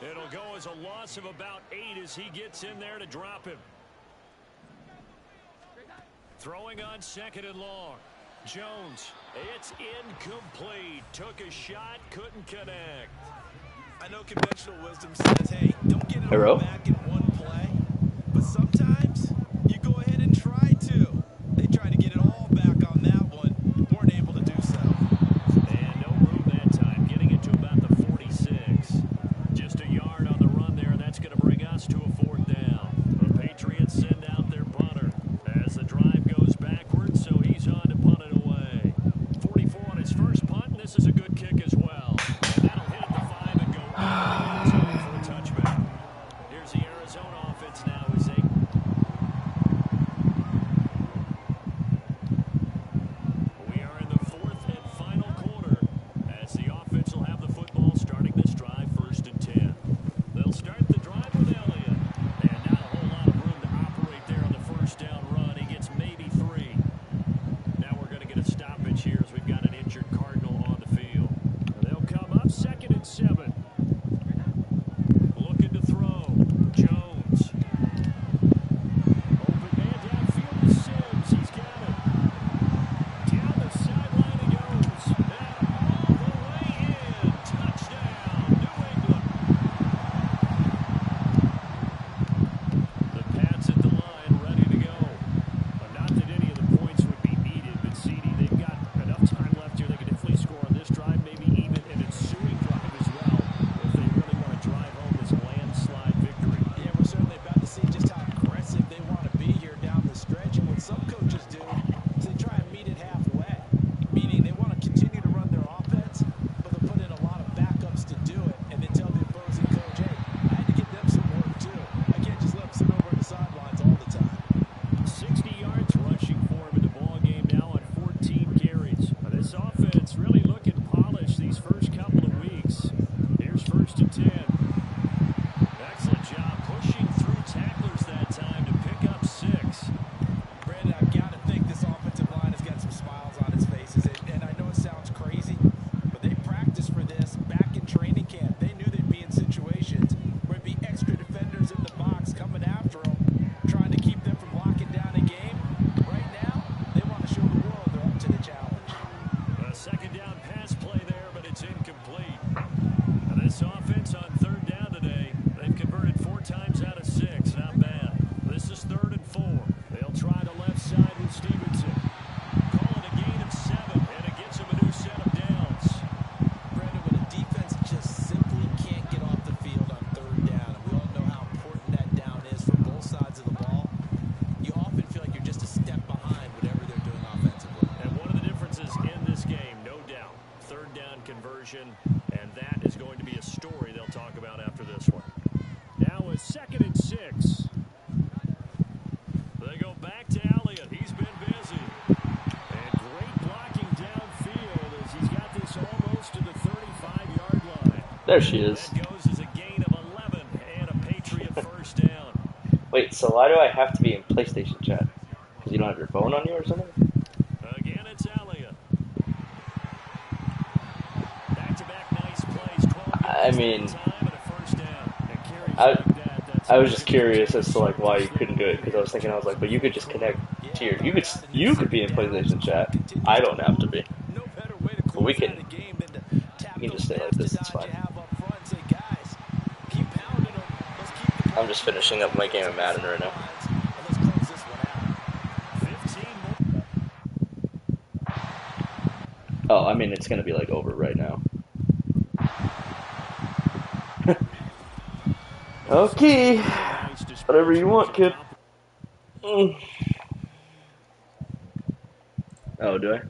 It'll go as a loss of about 8 as he gets in there to drop him. Throwing on 2nd and long. Jones. It's incomplete. Took a shot, couldn't connect. I know conventional wisdom says, hey, don't get it all back in one play. But sometimes you go ahead and try to. They tried to get it all back on that one. Weren't able to do so. And no room that time. Getting it to about the 46. Just a yard on the run there. That's going to bring us to a 4th down. The Patriots send out their punter as the drive goes backwards, so he's on to punt it away. 44 on his first punt, and this is a good kick as well. And that'll hit at the 5 and go for a touchback. Here's the Arizona offense now as they... We are in the 4th and final quarter as the offense will have the football starting this drive 1st and 10. They'll start the drive with Elliott. And not a whole lot of room to operate there on the first down run. He gets maybe 3. Now we're going to get a stoppage here as we've got an injured Cardinal on the field. They'll come up 2nd and 7. Looking to throw. Jones. Open man downfield to Sims. He's got it. Down the sideline he goes. And all the way in. Touchdown, New England. 2nd and 6. They go back to Elliott. He's been busy. And great blocking downfield as he's got this almost to the 35-yard line. There she is. That goes as a gain of 11 and a Patriot first down. Wait, so why do I have to be in PlayStation chat? Because you don't have your phone on you or something? Again, it's Elliott. Back-to-back nice plays. 12 I mean, time and a first down. And carries I- like that. That's I was just curious as to like why you couldn't do it, because I was thinking, I was like, but you could just connect to your, you could be in PlayStation chat. I don't have to be. No better way to But we close out can- a game than to tap we can just those stay like depth this, it's shots fine. you have up front and say, guys, keep pounding them. Let's keep the I'm just finishing up my game of Madden right now. and let's close this one out. 15 more. Oh, I mean, it's gonna be like over right now. Okay, whatever you want, kid. Oh, do I?